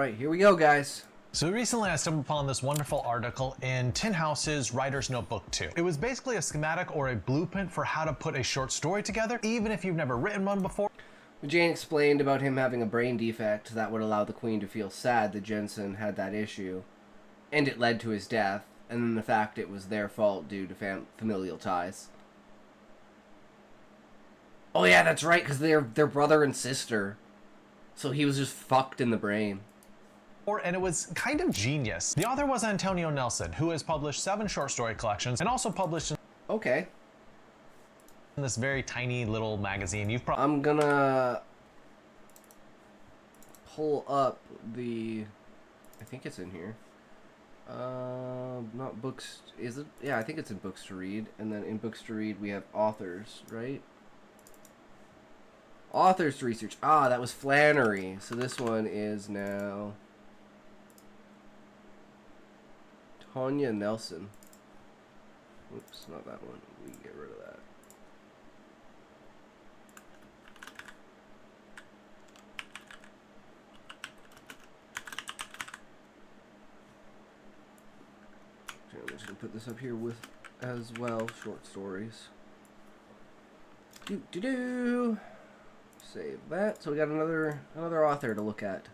right, here we go, guys. So recently I stumbled upon this wonderful article in Tin House's Writer's Notebook 2. It was basically a schematic or a blueprint for how to put a short story together, even if you've never written one before. Jane explained about him having a brain defect that would allow the Queen to feel sad that Jensen had that issue, and it led to his death, and then the fact it was their fault due to familial ties. Oh yeah, that's right, because they're brother and sister. So he was just fucked in the brain. And it was kind of genius. The author was Antonio Nelson, who has published 7 short story collections and also published in this very tiny little magazine. I'm gonna pull up the... I think it's in here. Not books... Is it? Yeah, I think it's in Books to Read. And then in Books to Read we have authors, right? Authors to research. Ah, that was Flannery. So this one is now... Tanya Nelson. Oops, not that one. We can get rid of that. Okay, I'm just gonna put this up here with as well, short stories. Save that. So we got another author to look at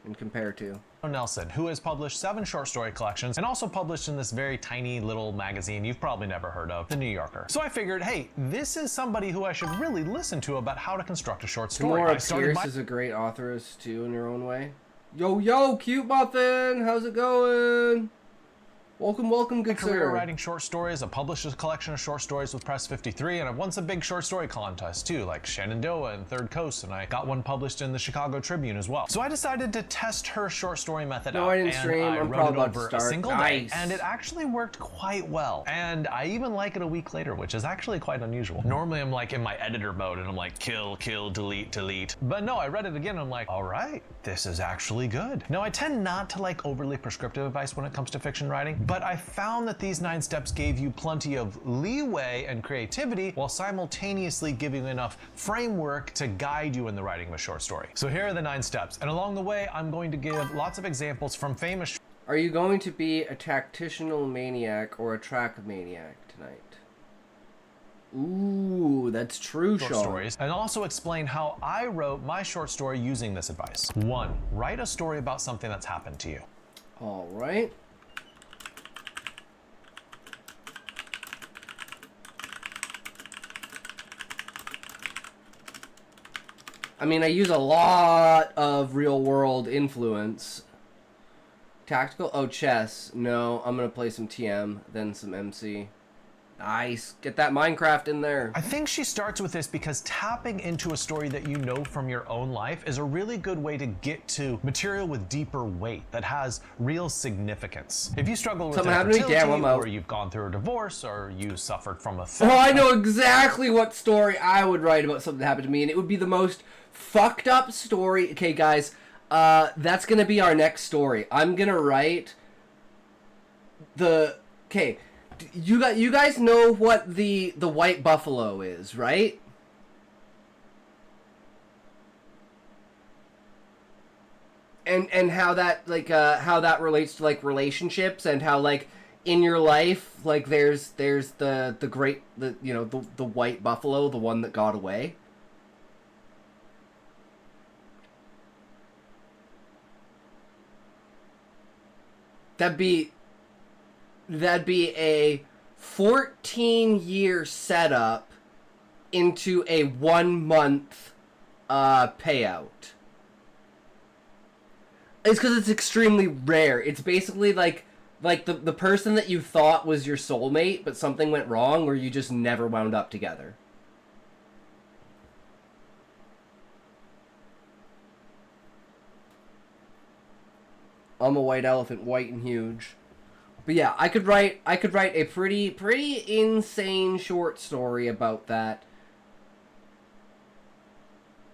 and compare to. Nelson, who has published 7 short story collections and also published in this very tiny little magazine you've probably never heard of, The New Yorker. So I figured, hey, this is somebody who I should really listen to about how to construct a short story. Tamora Pierce is a great authoress too in her own way. Yo, cute muffin, how's it going? Welcome, good career sir. Writing short stories. I published a collection of short stories with Press 53, and I've won some big short story contests too, like Shenandoah and Third Coast, and I got one published in the Chicago Tribune as well. So I decided to test her short story method out, I didn't and stream. I I'm wrote it probably over about to a start. single day, and it actually worked quite well. And I even like it a week later, which is actually quite unusual. Normally I'm like in my editor mode, and I'm like kill, delete. But no, I read it again, and I'm like, all right, this is actually good. Now I tend not to like overly prescriptive advice when it comes to fiction writing, but I found that these 9 steps gave you plenty of leeway and creativity while simultaneously giving you enough framework to guide you in the writing of a short story. So here are the 9 steps, and along the way I'm going to give lots of examples from famous... Are you going to be a tactitional maniac or a track maniac tonight? Ooh, that's true, short Sean. Stories, and also explain how I wrote my short story using this advice. 1. Write a story about something that's happened to you. All right. I mean, I use a lot of real-world influence. Tactical? Oh, chess. No, I'm gonna play some TM, then some MC. Nice. Get that Minecraft in there. I think she starts with this because tapping into a story that you know from your own life is a really good way to get to material with deeper weight that has real significance. If you struggle with infertility, or you've gone through a divorce, or you suffered from a theft... Oh, I know exactly what story I would write about something that happened to me, and it would be the most fucked up story. Okay, guys, that's gonna be our next story. I'm gonna write the... Okay, you guys know what the white buffalo is, right? And how that how that relates to like relationships, and how like in your life like there's the white buffalo, the one that got away. That'd be a 14-year setup into a 1-month payout. It's because it's extremely rare. It's basically like the person that you thought was your soulmate, but something went wrong, or you just never wound up together. I'm a white elephant, white and huge. But yeah, I could write a pretty insane short story about that.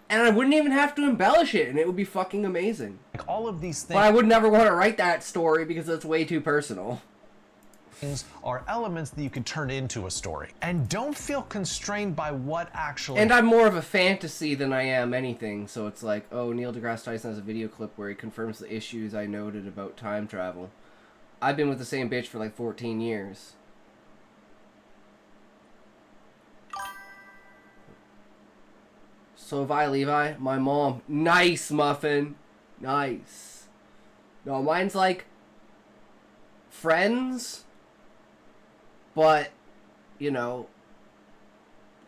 And I wouldn't even have to embellish it, and it would be fucking amazing. Like all of these things. But I would never want to write that story because it's way too personal. things are elements that you could turn into a story. And don't feel constrained by what actually... And I'm more of a fantasy than I am anything, so it's like, oh, Neil deGrasse Tyson has a video clip where he confirms the issues I noted about time travel. I've been with the same bitch for like 14 years. So Vi Levi, my mom. Nice, Muffin. Nice. No, mine's like friends, but, you know,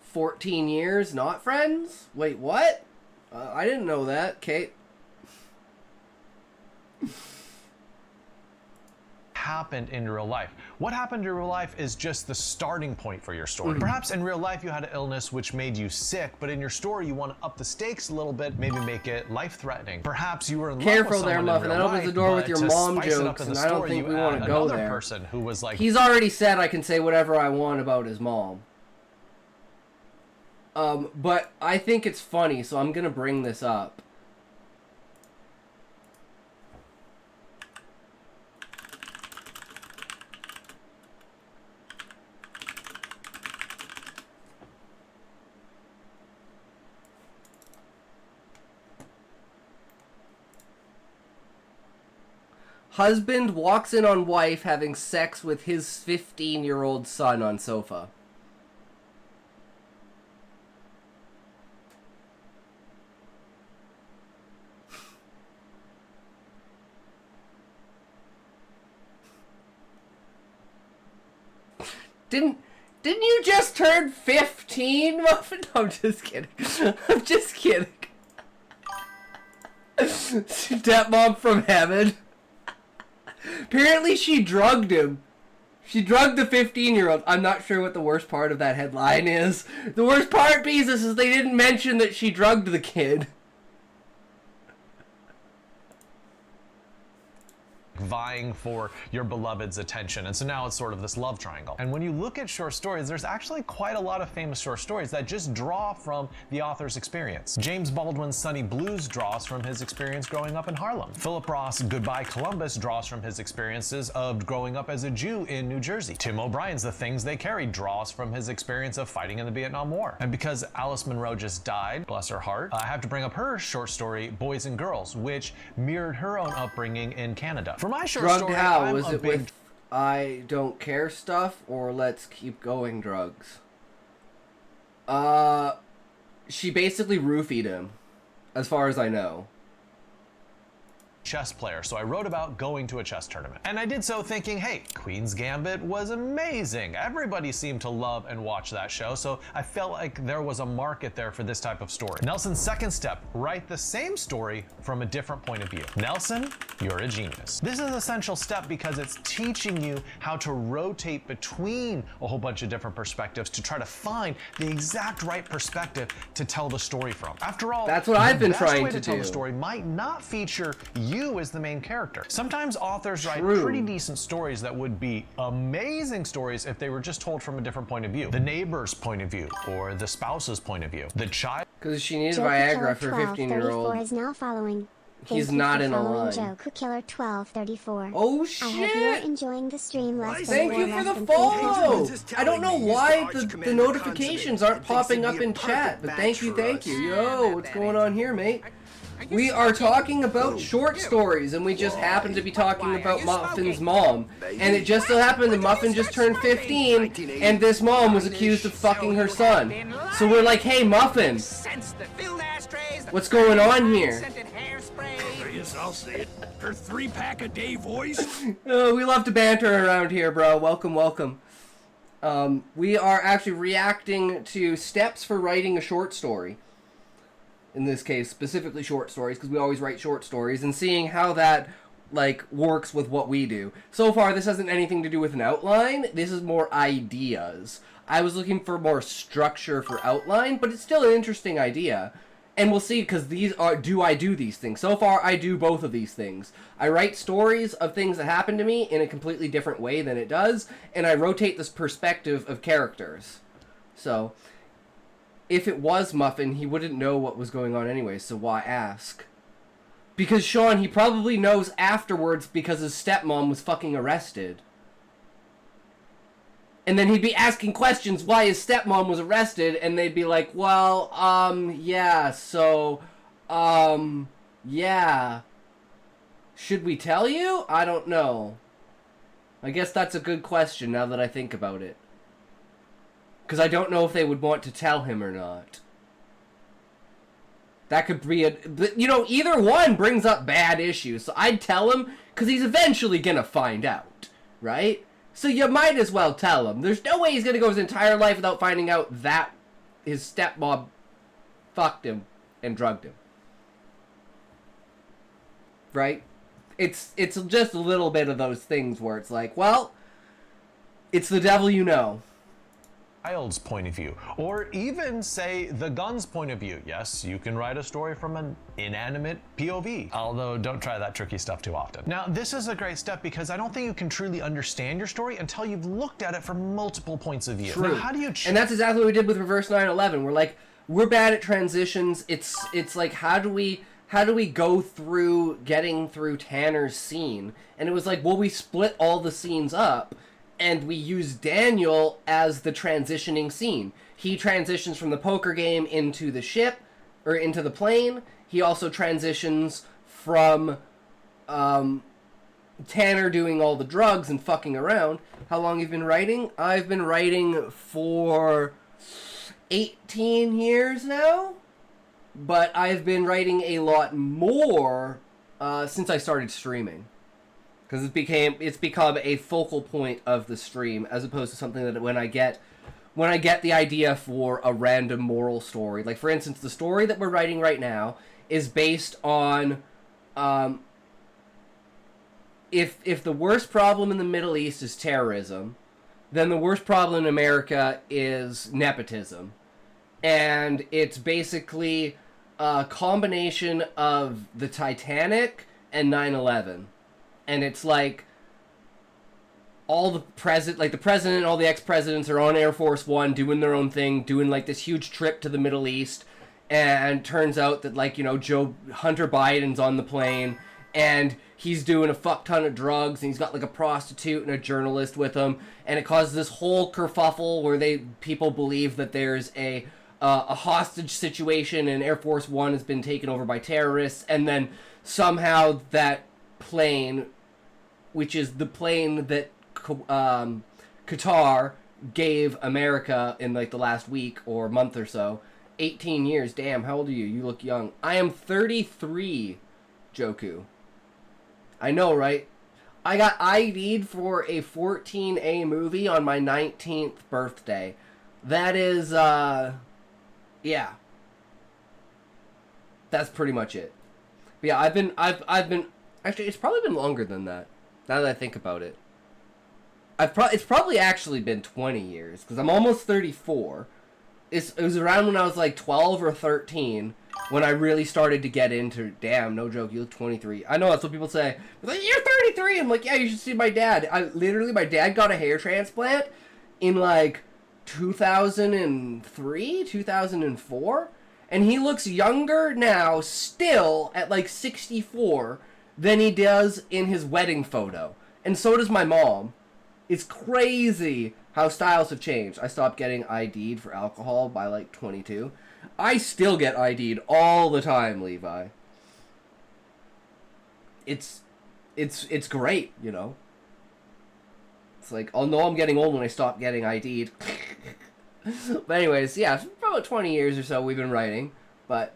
14 years, not friends? Wait, what? I didn't know that, Kate. happened in real life. What happened in real life is just the starting point for your story. Perhaps in real life you had an illness which made you sick, but in your story you want to up the stakes a little bit, maybe make it life-threatening. Perhaps you were in love with someone Muffin. That opens the door with your mom jokes, and I don't think we want to go there. Person who was like, he's already said I can say whatever I want about his mom. But I think it's funny, so I'm gonna bring this up. Husband walks in on wife having sex with his 15-year-old son on sofa. Didn't you just turn 15, Muffin? No, I'm just kidding. I'm just kidding. Stepmom from heaven. Apparently she drugged him. She drugged the 15-year-old. I'm not sure what the worst part of that headline is. The worst part, Jesus, is they didn't mention that she drugged the kid. Vying for your beloved's attention. And so now it's sort of this love triangle. And when you look at short stories, there's actually quite a lot of famous short stories that just draw from the author's experience. James Baldwin's Sunny Blues draws from his experience growing up in Harlem. Philip Roth's Goodbye Columbus draws from his experiences of growing up as a Jew in New Jersey. Tim O'Brien's The Things They Carried draws from his experience of fighting in the Vietnam War. And because Alice Munro just died, bless her heart, I have to bring up her short story, Boys and Girls, which mirrored her own upbringing in Canada. For my short drugged story, how? Was it with I don't care stuff or let's keep going drugs? She basically roofied him, as far as I know. Chess player, so I wrote about going to a chess tournament. And I did so thinking, hey, Queen's Gambit was amazing. Everybody seemed to love and watch that show, so I felt like there was a market there for this type of story. Nelson's second step, write the same story from a different point of view. Nelson, you're a genius. This is an essential step because it's teaching you how to rotate between a whole bunch of different perspectives to try to find the exact right perspective to tell the story from. After all, that's what I've been trying to do. The best way to tell the story might not feature you as the main character. Sometimes authors write pretty decent stories that would be amazing stories if they were just told from a different point of view. The neighbor's point of view, or the spouse's point of view. The child... Because she needs Viagra for 15-year-old. Is now following. He's not in a line. Joke Killer 1234. Oh shit! I hope you're enjoying the stream. Thank you for the follow. I don't know why the notifications aren't popping up in chat, but thank you. Yo, what's going on here, mate? We are talking about short stories, and we just happen to be talking about Muffin's mom. And it just so happened that Muffin just turned 15, and this mom was accused of fucking her son. So we're like, hey, Muffin, what's going on here? Yes, I'll say it. Her 3-pack-a-day voice. We love to banter around here, bro. Welcome. We are actually reacting to steps for writing a short story. In this case, specifically short stories, because we always write short stories, and seeing how that, like, works with what we do. So far, this hasn't anything to do with an outline. This is more ideas. I was looking for more structure for outline, but it's still an interesting idea. And we'll see, because these are, I do these things? So far, I do both of these things. I write stories of things that happen to me in a completely different way than it does, and I rotate this perspective of characters. So... if it was Muffin, he wouldn't know what was going on anyway, so why ask? Because Sean, he probably knows afterwards because his stepmom was fucking arrested. And then he'd be asking questions why his stepmom was arrested, and they'd be like, well, yeah, so, yeah. Should we tell you? I don't know. I guess that's a good question now that I think about it. Because I don't know if they would want to tell him or not. That could be either one brings up bad issues. So I'd tell him, because he's eventually going to find out, right? So you might as well tell him. There's no way he's going to go his entire life without finding out that his stepmom fucked him and drugged him. Right? It's just a little bit of those things where it's like, well, it's the devil you know. Child's point of view, or even say the gun's point of view. Yes, you can write a story from an inanimate POV, although don't try that tricky stuff too often. Now, this is a great step because I don't think you can truly understand your story until you've looked at it from multiple points of view. True. Now, how do you and that's exactly what we did with Reverse 9/11. We're like, we're bad at transitions. It's like, how do we go through getting through Tanner's scene? And it was like, well, we split all the scenes up, and we use Daniel as the transitioning scene. He transitions from the poker game into the ship, or into the plane. He also transitions from Tanner doing all the drugs and fucking around. How long have you been writing? I've been writing for 18 years now, but I've been writing a lot more since I started streaming. Because it's become a focal point of the stream, as opposed to something that when I get the idea for a random moral story. Like, for instance, the story that we're writing right now is based on if the worst problem in the Middle East is terrorism, then the worst problem in America is nepotism. And it's basically a combination of the Titanic and 9/11. And it's like the president and all the ex-presidents are on Air Force One doing their own thing, doing like this huge trip to the Middle East. And turns out that, like, Hunter Biden's on the plane and he's doing a fuck ton of drugs and he's got like a prostitute and a journalist with him. And it causes this whole kerfuffle where people believe that there's a hostage situation and Air Force One has been taken over by terrorists. And then somehow that plane, which is the plane that Qatar gave America in like the last week or month or so. 18 years. Damn, how old are you? You look young. I am 33, Joku. I know, right? I got ID'd for a 14A movie on my 19th birthday. That is, yeah. That's pretty much it. But yeah, I've been, actually, it's probably been longer than that. Now that I think about it. It's probably actually been 20 years, because I'm almost 34. It was around when I was like 12 or 13 when I really started to get into, damn, no joke, you look 23. I know that's what people say. They're like, you're 33! I'm like, yeah, you should see my dad. My dad got a hair transplant in like 2003, 2004. And he looks younger now, still, at like 64, than he does in his wedding photo. And so does my mom. It's crazy how styles have changed. I stopped getting ID'd for alcohol by like 22. I still get ID'd all the time, Levi. It's great, you know? It's like, I'll know I'm getting old when I stop getting ID'd. But anyways, yeah, for about 20 years or so we've been writing. But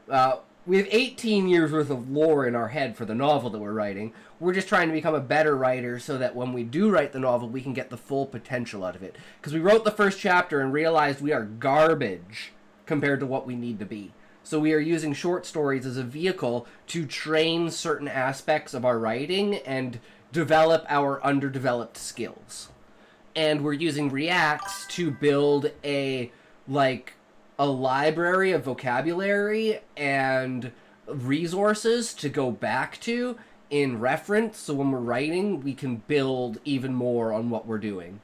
we have 18 years worth of lore in our head for the novel that we're writing. We're just trying to become a better writer so that when we do write the novel, we can get the full potential out of it. Because we wrote the first chapter and realized we are garbage compared to what we need to be. So we are using short stories as a vehicle to train certain aspects of our writing and develop our underdeveloped skills. And we're using Reacts to build a library of vocabulary and resources to go back to in reference, so when we're writing, we can build even more on what we're doing.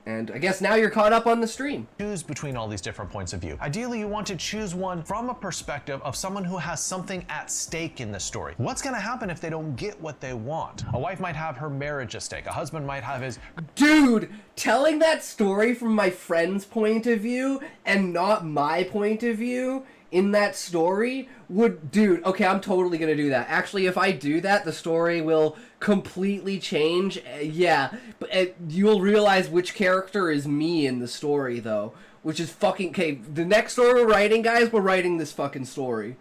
And I guess now you're caught up on the stream. Choose between all these different points of view. Ideally, you want to choose one from a perspective of someone who has something at stake in the story. What's gonna happen if they don't get what they want? A wife might have her marriage at stake. A husband might have his... Dude, telling that story from my friend's point of view and not my point of view in that story would... Dude, okay, I'm totally gonna do that. Actually, if I do that, the story will completely change. Yeah, but you'll realize which character is me in the story, though. Which is fucking... Okay, the next story we're writing, guys, we're writing this fucking story.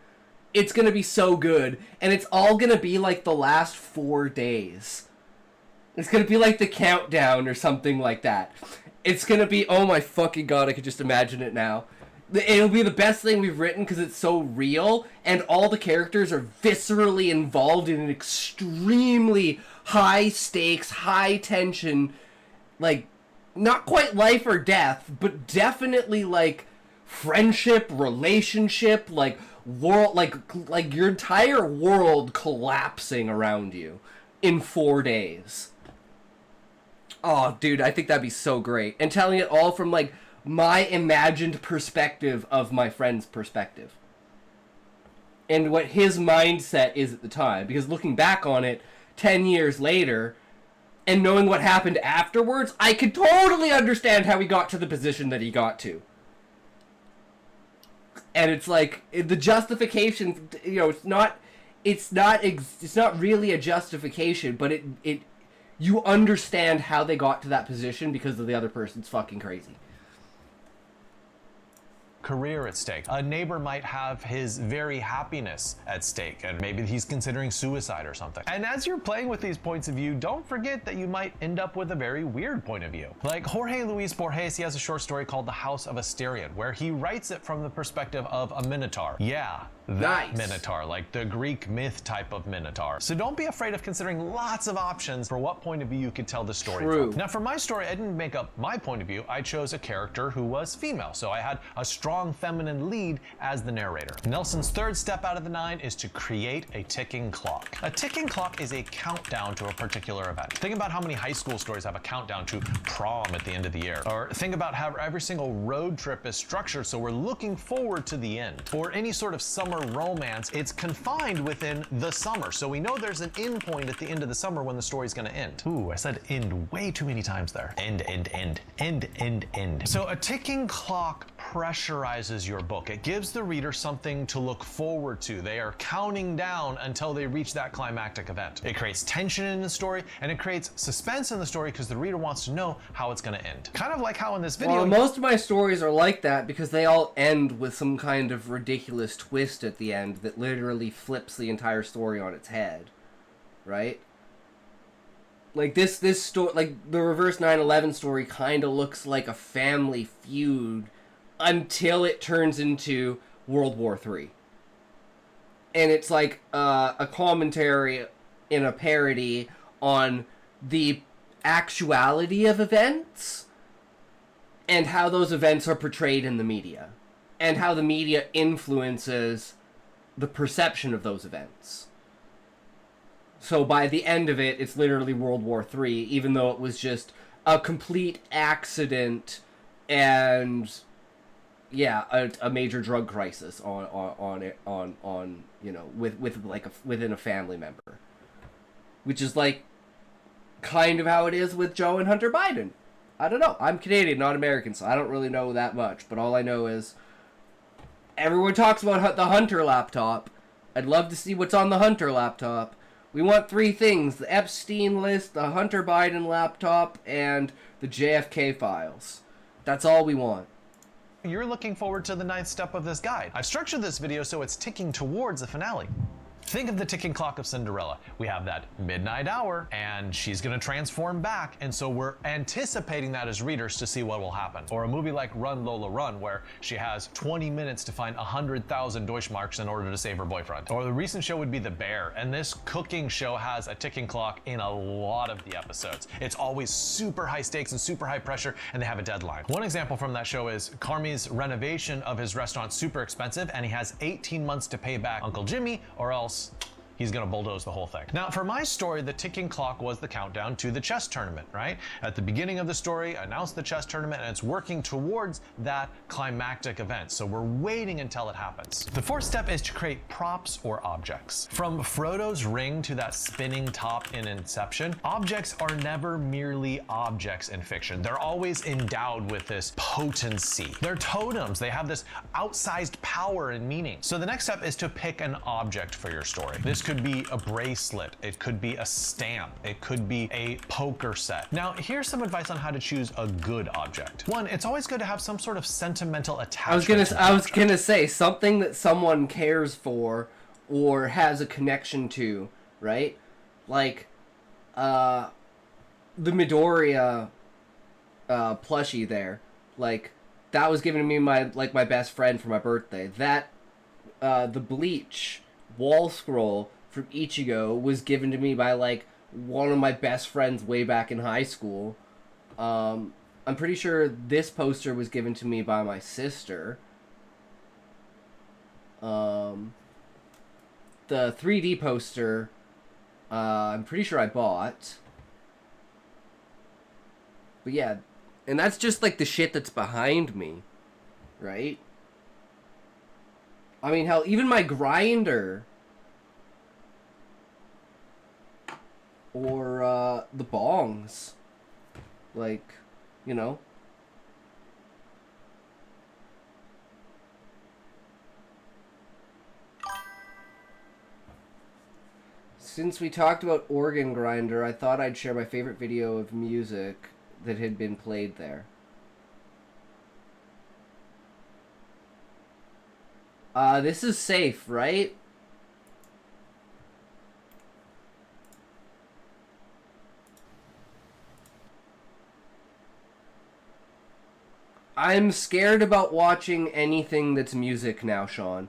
It's gonna be so good. And it's all gonna be like the last 4 days. It's gonna be like the countdown or something like that. It's gonna be... Oh my fucking god, I could just imagine it now. It'll be the best thing we've written because it's so real, and all the characters are viscerally involved in an extremely high stakes, high tension, like, not quite life or death, but definitely like friendship, relationship, like world, like your entire world collapsing around you in 4 days. Oh, dude, I think that'd be so great. And telling it all from like my imagined perspective of my friend's perspective. And what his mindset is at the time. Because looking back on it 10 years later, and knowing what happened afterwards, I could totally understand how he got to the position that he got to. And it's like, the justification, you know, it's not really a justification, but you understand how they got to that position because of the other person's fucking crazy. Career at stake. A neighbor might have his very happiness at stake, and maybe he's considering suicide or something. And as you're playing with these points of view, don't forget that you might end up with a very weird point of view. Like Jorge Luis Borges, he has a short story called The House of Asterion, where he writes it from the perspective of a minotaur. Yeah, that Nice. minotaur, like the Greek myth type of minotaur. So don't be afraid of considering lots of options for what point of view you could tell the story True. from. Now for my story, I didn't make up my point of view. I chose a character who was female, so I had a strong feminine lead as the narrator. Nelson's third step out of the 9 is to create a ticking clock. A ticking clock is a countdown to a particular event. Think about how many high school stories have a countdown to prom at the end of the year. Or think about how every single road trip is structured so we're looking forward to the end. Or any sort of summer romance, it's confined within the summer. So we know there's an end point at the end of the summer when the story's gonna end. Ooh, I said end way too many times there. End, end, end, end, end, end. So a ticking clock pressurizes your book. It gives the reader something to look forward to. They are counting down until they reach that climactic event. It creates tension in the story, and it creates suspense in the story because the reader wants to know how it's gonna end. Kind of like how in this video... Well, most of my stories are like that because they all end with some kind of ridiculous twist at the end that literally flips the entire story on its head, right? Like this story, like the Reverse 9/11 story, kind of looks like a family feud until it turns into World War III, and it's like a commentary in a parody on the actuality of events and how those events are portrayed in the media and how the media influences the perception of those events. So by the end of it, it's literally World War III, even though it was just a complete accident and yeah, a major drug crisis on you know, within a family member, which is like kind of how it is with Joe and Hunter Biden. I don't know. I'm Canadian, not American, so I don't really know that much. But all I know is everyone talks about the Hunter laptop. I'd love to see what's on the Hunter laptop. We want 3 things: the Epstein list, the Hunter Biden laptop, and the JFK files. That's all we want. You're looking forward to the 9th step of this guide. I've structured this video so it's ticking towards the finale. Think of the ticking clock of Cinderella. We have that midnight hour, and she's gonna transform back, and so we're anticipating that as readers to see what will happen. Or a movie like Run, Lola, Run, where she has 20 minutes to find 100,000 Deutschmarks in order to save her boyfriend. Or the recent show would be The Bear, and this cooking show has a ticking clock in a lot of the episodes. It's always super high stakes and super high pressure, and they have a deadline. One example from that show is Carmi's renovation of his restaurant super expensive, and he has 18 months to pay back Uncle Jimmy, or else he's gonna bulldoze the whole thing. Now, for my story, the ticking clock was the countdown to the chess tournament, right? At the beginning of the story, announced the chess tournament, and it's working towards that climactic event. So we're waiting until it happens. The fourth step is to create props or objects. From Frodo's ring to that spinning top in Inception, objects are never merely objects in fiction. They're always endowed with this potency. They're totems. They have this outsized power and meaning. So the next step is to pick an object for your story. This could be a bracelet. It could be a stamp. It could be a poker set. Now, here's some advice on how to choose a good object. One, it's always good to have some sort of sentimental attachment. I was gonna say something that someone cares for or has a connection to, right? Like, the Midoriya plushie there. Like, that was given to me my best friend for my birthday. That the Bleach wall scroll from Ichigo was given to me by like one of my best friends way back in high school. I'm pretty sure this poster was given to me by my sister. The 3D poster, I'm pretty sure I bought. But yeah, and that's just like the shit that's behind me, right? I mean, hell, even my grinder or the bongs, like, you know. Since we talked about Organ Grinder, I thought I'd share my favorite video of music that had been played there. This is safe, right? I'm scared about watching anything that's music now, Sean.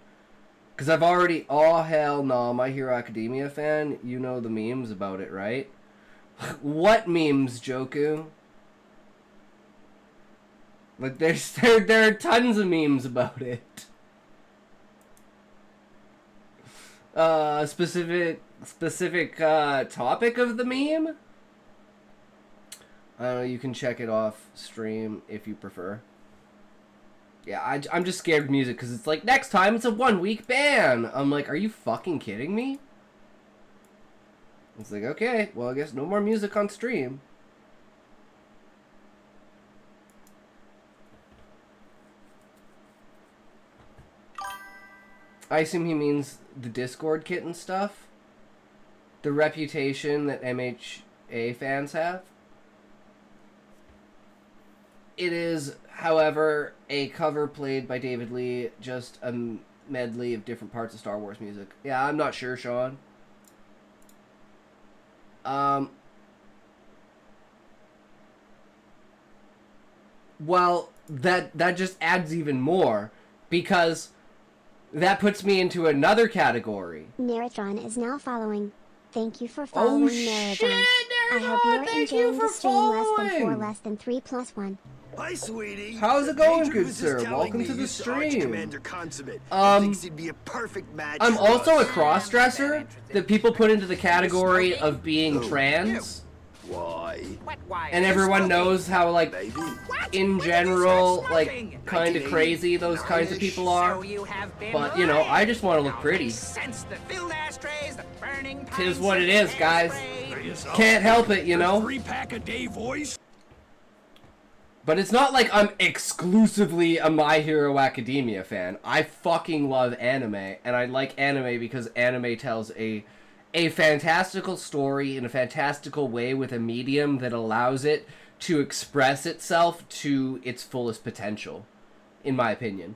Because I've already... Oh, hell no, My Hero Academia fan. You know the memes about it, right? What memes, Joku? Like, there are tons of memes about it. Specific topic of the meme? I don't know, you can check it off stream if you prefer. Yeah, I'm just scared of music because it's like, next time it's a 1 week ban. I'm like, are you fucking kidding me? It's like, okay, well, I guess no more music on stream. I assume he means the Discord kit and stuff. The reputation that MHA fans have. It is, however, a cover played by David Lee, just a medley of different parts of Star Wars music. Yeah, I'm not sure, Sean. Well, that just adds even more, because that puts me into another category. Naratron is now following. Thank you for following, Oh Naratron. shit, I hope Naratron, you're thank you enjoying for the stream. following. Less than 3 plus 1. Hi, sweetie. How's it going, Major good was just sir? telling Welcome me to the you saw Arch stream. Commander Consummate. Thinks he'd be a perfect match. I'm for also a us. cross-dresser that people put into the category of being trans. Why, And everyone knows how, like, baby? in general, like, kind of crazy those kinds of people are. But, you know, I just want to look pretty. Tis what it is, guys. Can't help it, you know? 3-pack-a-day voice. But it's not like I'm exclusively a My Hero Academia fan. I fucking love anime, and I like anime because anime tells a fantastical story in a fantastical way with a medium that allows it to express itself to its fullest potential, in my opinion.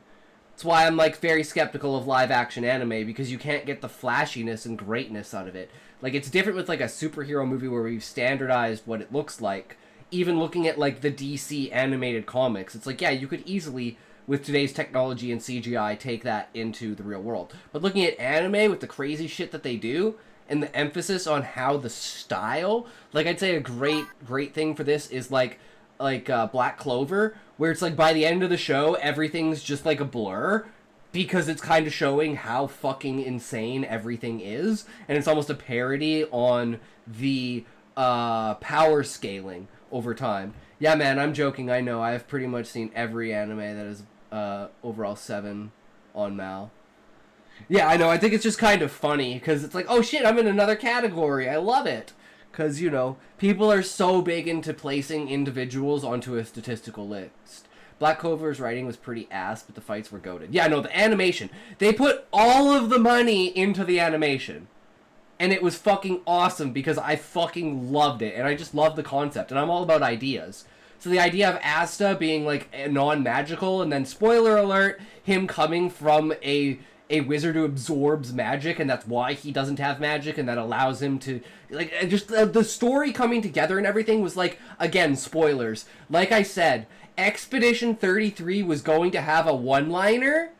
That's why I'm, like, very skeptical of live-action anime, because you can't get the flashiness and greatness out of it. Like, it's different with, like, a superhero movie where we've standardized what it looks like. Even looking at, like, the DC animated comics, it's like, yeah, you could easily, with today's technology and CGI, take that into the real world. But looking at anime with the crazy shit that they do, and the emphasis on how the style, like, I'd say a great thing for this is, like Black Clover, where it's like, by the end of the show, everything's just, like, a blur. because it's kind of showing how fucking insane everything is, and it's almost a parody on the power scaling over time. Yeah, man, I'm joking. I know. I've pretty much seen every anime that is overall 7 on Mal. Yeah, I know. I think it's just kind of funny because it's like, oh shit, I'm in another category. I love it. Because, you know, people are so big into placing individuals onto a statistical list. Black Clover's writing was pretty ass, but the fights were goated. Yeah, no, the animation. They put all of the money into the animation. And it was fucking awesome because I fucking loved it. And I just love the concept. And I'm all about ideas. So the idea of Asta being, like, non-magical, and then, spoiler alert, him coming from a wizard who absorbs magic, and that's why he doesn't have magic, and that allows him to, like, just the story coming together and everything was, like, again, spoilers. Like I said, Expedition 33 was going to have a one-liner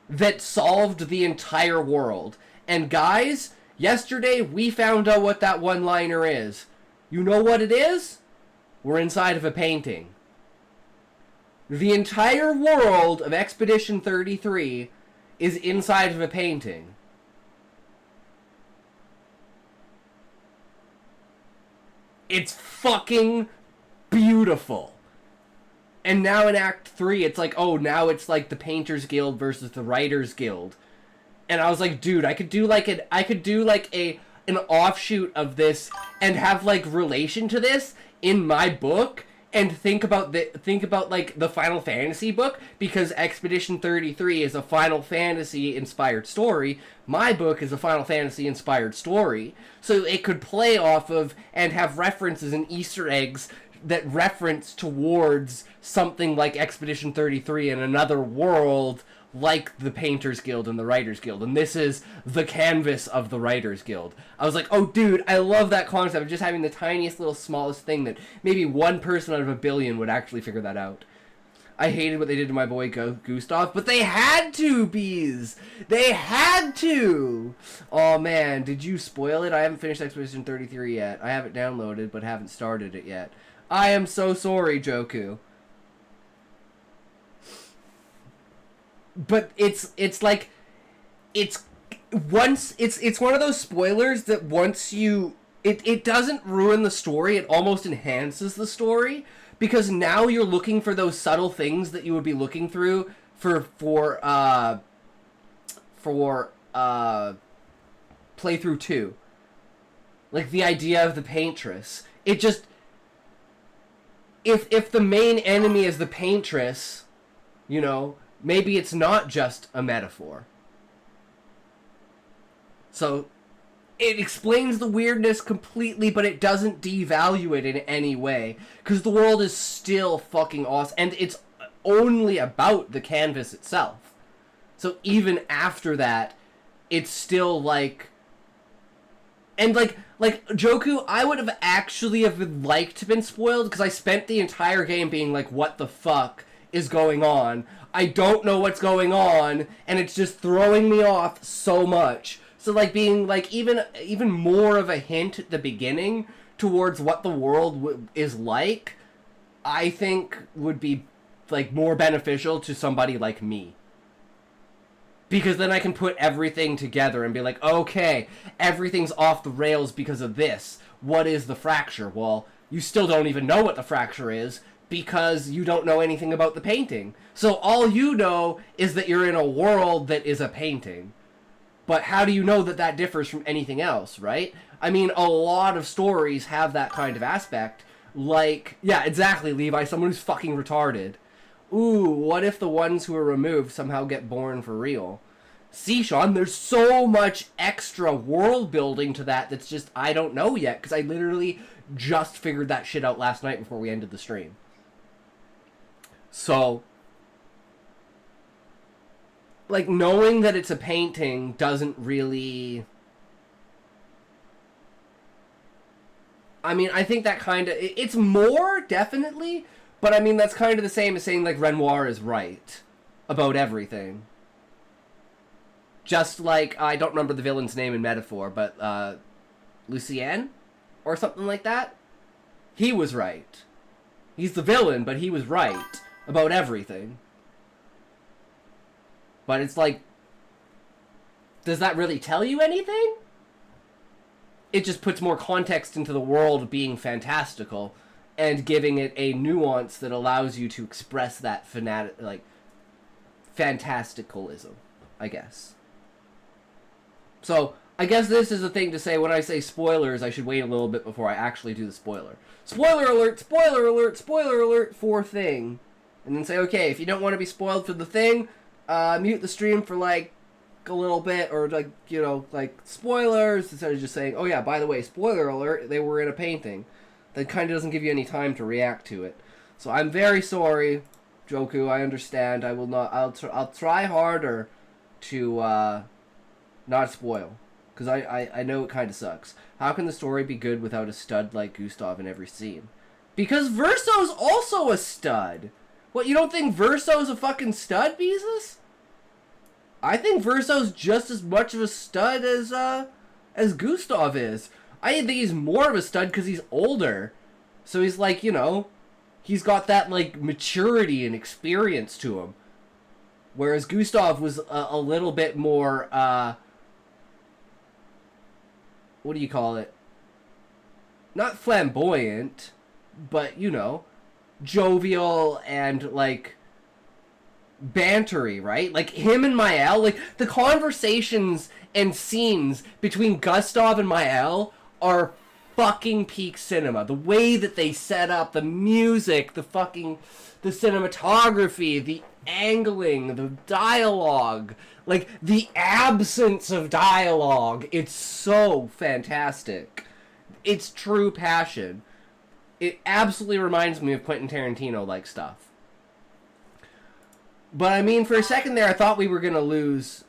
that solved the entire world. And guys, yesterday we found out what that one-liner is. You know what it is? We're inside of a painting. The entire world of Expedition 33 is inside of a painting. It's fucking beautiful. And now in Act 3, it's like, oh, now it's like the Painters Guild versus the Writers Guild. And I was like, dude, I could do like an offshoot of this and have like relation to this in my book, and think about like the Final Fantasy book, because Expedition 33 is a Final Fantasy inspired story. My book is a Final Fantasy inspired story. So it could play off of and have references and Easter eggs that reference towards something like Expedition 33 in another world, like the Painters Guild and the Writers Guild. And this is the canvas of the Writers Guild. I was like, oh dude, I love that concept of just having the tiniest little smallest thing that maybe one person out of a billion would actually figure that out. I hated what they did to my boy Gustav, but they had to, bees! They had to! Oh man, did you spoil it? I haven't finished Expedition 33 yet. I have it downloaded, but haven't started it yet. I am so sorry, Joku. But it's like, it's one of those spoilers that once you, it doesn't ruin the story, it almost enhances the story, because now you're looking for those subtle things that you would be looking through for playthrough 2. Like the idea of the Paintress. It just, if the main enemy is the Paintress, you know, maybe it's not just a metaphor. So, it explains the weirdness completely, but it doesn't devalue it in any way. Because the world is still fucking awesome. And it's only about the canvas itself. So even after that, it's still like... And like Joku, I would have actually liked to have been spoiled, because I spent the entire game being like, what the fuck is going on? I don't know what's going on, and it's just throwing me off so much. So, like, being, like, even more of a hint at the beginning towards what the world is like, I think would be, like, more beneficial to somebody like me. Because then I can put everything together and be like, okay, everything's off the rails because of this. What is the fracture? Well, you still don't even know what the fracture is, because you don't know anything about the painting. So all you know is that you're in a world that is a painting. But how do you know that that differs from anything else, right? I mean, a lot of stories have that kind of aspect. Like, yeah, exactly, Levi, someone who's fucking retarded. Ooh, what if the ones who are removed somehow get born for real? See, Sean, there's so much extra world building to that that's just, I don't know yet, because I literally just figured that shit out last night before we ended the stream. So, like, knowing that it's a painting doesn't really... I mean, I think that kind of... It's more, definitely, but I mean, that's kind of the same as saying, like, Renoir is right about everything. Just like, I don't remember the villain's name in Metaphor, but, Lucien? Or something like that? He was right. He's the villain, but he was right about everything. But it's like, does that really tell you anything? It just puts more context into the world being fantastical and giving it a nuance that allows you to express that fantasticalism, I guess. So, I guess this is a thing to say when I say spoilers, I should wait a little bit before I actually do the spoiler. Spoiler alert, spoiler alert, spoiler alert for Thing. And then say, okay, if you don't want to be spoiled for the Thing, mute the stream for like a little bit, or like, you know, like spoilers, instead of just saying, oh yeah, by the way, spoiler alert, they were in a painting. That kind of doesn't give you any time to react to it. So I'm very sorry, Joku, I understand. I will not, I'll try harder to not spoil, because I know it kind of sucks. How can the story be good without a stud like Gustav in every scene? Because Verso's also a stud. What, you don't think Verso's a fucking stud, Beezus? I think Verso's just as much of a stud as Gustav is. I think he's more of a stud because he's older. So he's like, you know, he's got that, like, maturity and experience to him. Whereas Gustav was a little bit more, what do you call it? Not flamboyant, but, you know, jovial and, like, bantery, right? Like, him and Mael, like, the conversations and scenes between Gustav and Mael are fucking peak cinema. The way that they set up, the music, the cinematography, the angling, the dialogue, like, the absence of dialogue, it's so fantastic. It's true passion. It absolutely reminds me of Quentin Tarantino-like stuff. But, I mean, for a second there, I thought we were going to lose.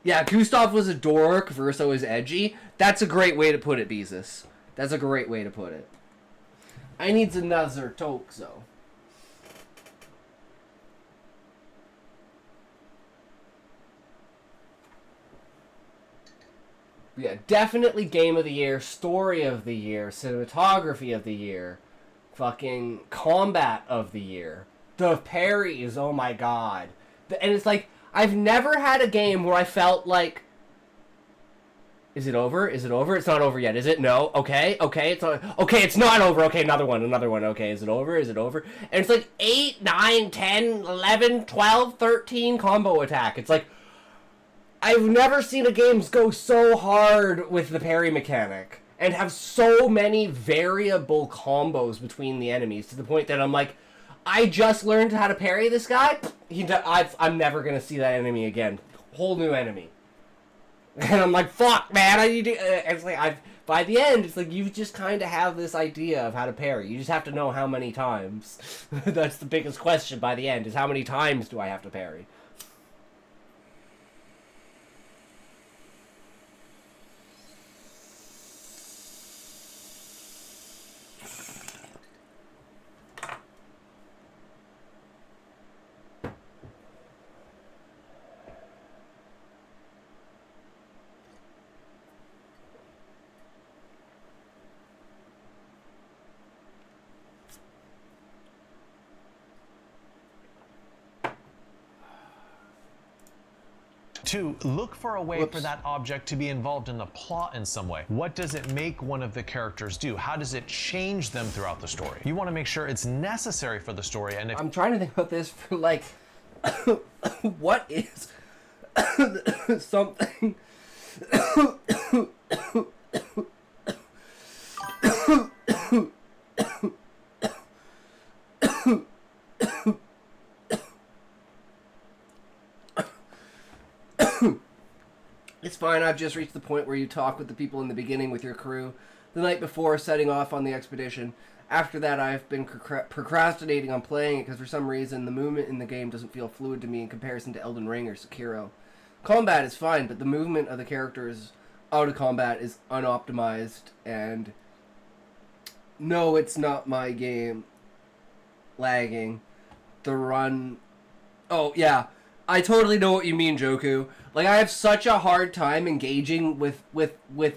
Yeah, Gustav was a dork, Verso is edgy. That's a great way to put it, Beezus. That's a great way to put it. I need another toke, though. Yeah, definitely Game of the Year, Story of the Year, Cinematography of the Year, fucking Combat of the Year. The parries, oh my god. And it's like, I've never had a game where I felt like, is it over? Is it over? It's not over yet, is it? No? Okay, it's not, okay, it's not over. Okay, another one. Okay, is it over? Is it over? And it's like 8, 9, 10, 11, 12, 13 combo attack. It's like, I've never seen a game go so hard with the parry mechanic and have so many variable combos between the enemies to the point that I'm like, I just learned how to parry this guy. I'm never gonna see that enemy again. Whole new enemy. And I'm like, fuck, man. It's like by the end, it's like you just kind of have this idea of how to parry. You just have to know how many times. That's the biggest question by the end: is how many times do I have to parry? Two, look for a way for that object to be involved in the plot in some way. What does it make one of the characters do? How does it change them throughout the story? You want to make sure it's necessary for the story, and if I'm trying to think about this for like, what is something It's fine, I've just reached the point where you talk with the people in the beginning with your crew the night before setting off on the expedition. After that, I've been procrastinating on playing it because for some reason the movement in the game doesn't feel fluid to me in comparison to Elden Ring or Sekiro. Combat is fine, but the movement of the characters out of combat is unoptimized, and no, it's not my game lagging. The run... Oh, yeah. I totally know what you mean, Joku. Like, I have such a hard time engaging with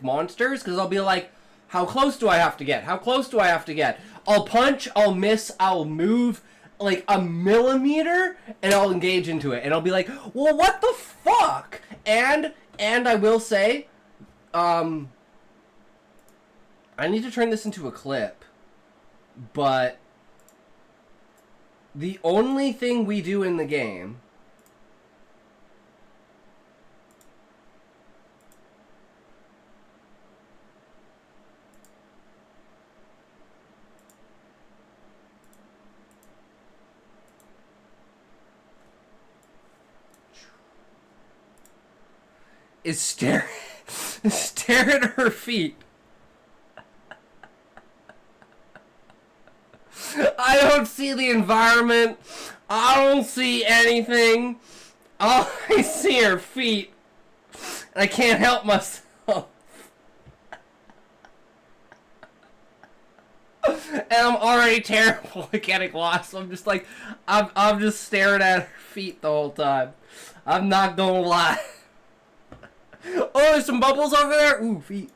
monsters, because I'll be like, how close do I have to get? How close do I have to get? I'll punch, I'll miss, I'll move, like a millimeter, and I'll engage into it, and I'll be like, well, what the fuck? And I will say, I need to turn this into a clip, but the only thing we do in the game is stare at her feet. I don't see the environment. I don't see anything. All I see are feet. And I can't help myself. And I'm already terrible at getting lost. So I'm just like, I'm just staring at her feet the whole time. I'm not gonna lie. Oh, there's some bubbles over there. Ooh, feet.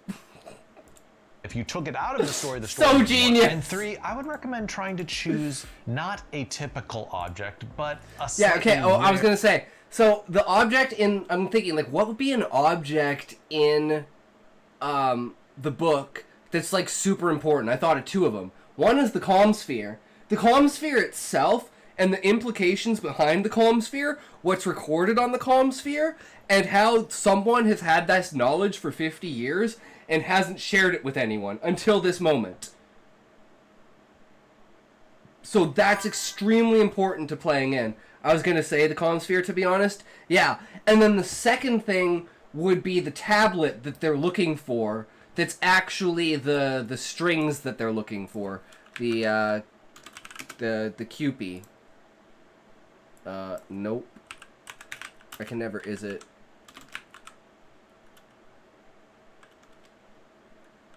If you took it out of the story So would work. genius. And 3, I would recommend trying to choose not a typical object, but a Yeah, slightly okay. Oh, I was rare- gonna say. So the object in, I'm thinking like, what would be an object in, the book that's like super important? I thought of 2 of them. One is the calm sphere. The calm sphere itself and the implications behind the calm sphere, what's recorded on the calm sphere, and how someone has had this knowledge for 50 years and hasn't shared it with anyone until this moment. So that's extremely important to playing in. I was going to say the calm sphere, to be honest. Yeah. And then the second thing would be the tablet that they're looking for. That's actually the strings that they're looking for. The QP. Nope. I can never, is it?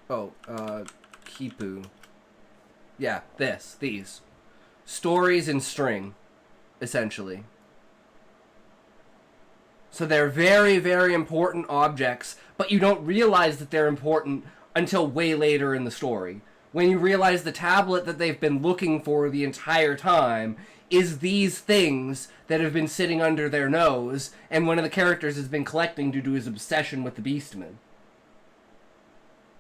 Oh, Kipu. Yeah, these. Stories in string, essentially. So they're very, very important objects, but you don't realize that they're important until way later in the story. When you realize the tablet that they've been looking for the entire time is these things that have been sitting under their nose, and one of the characters has been collecting due to his obsession with the Beastmen.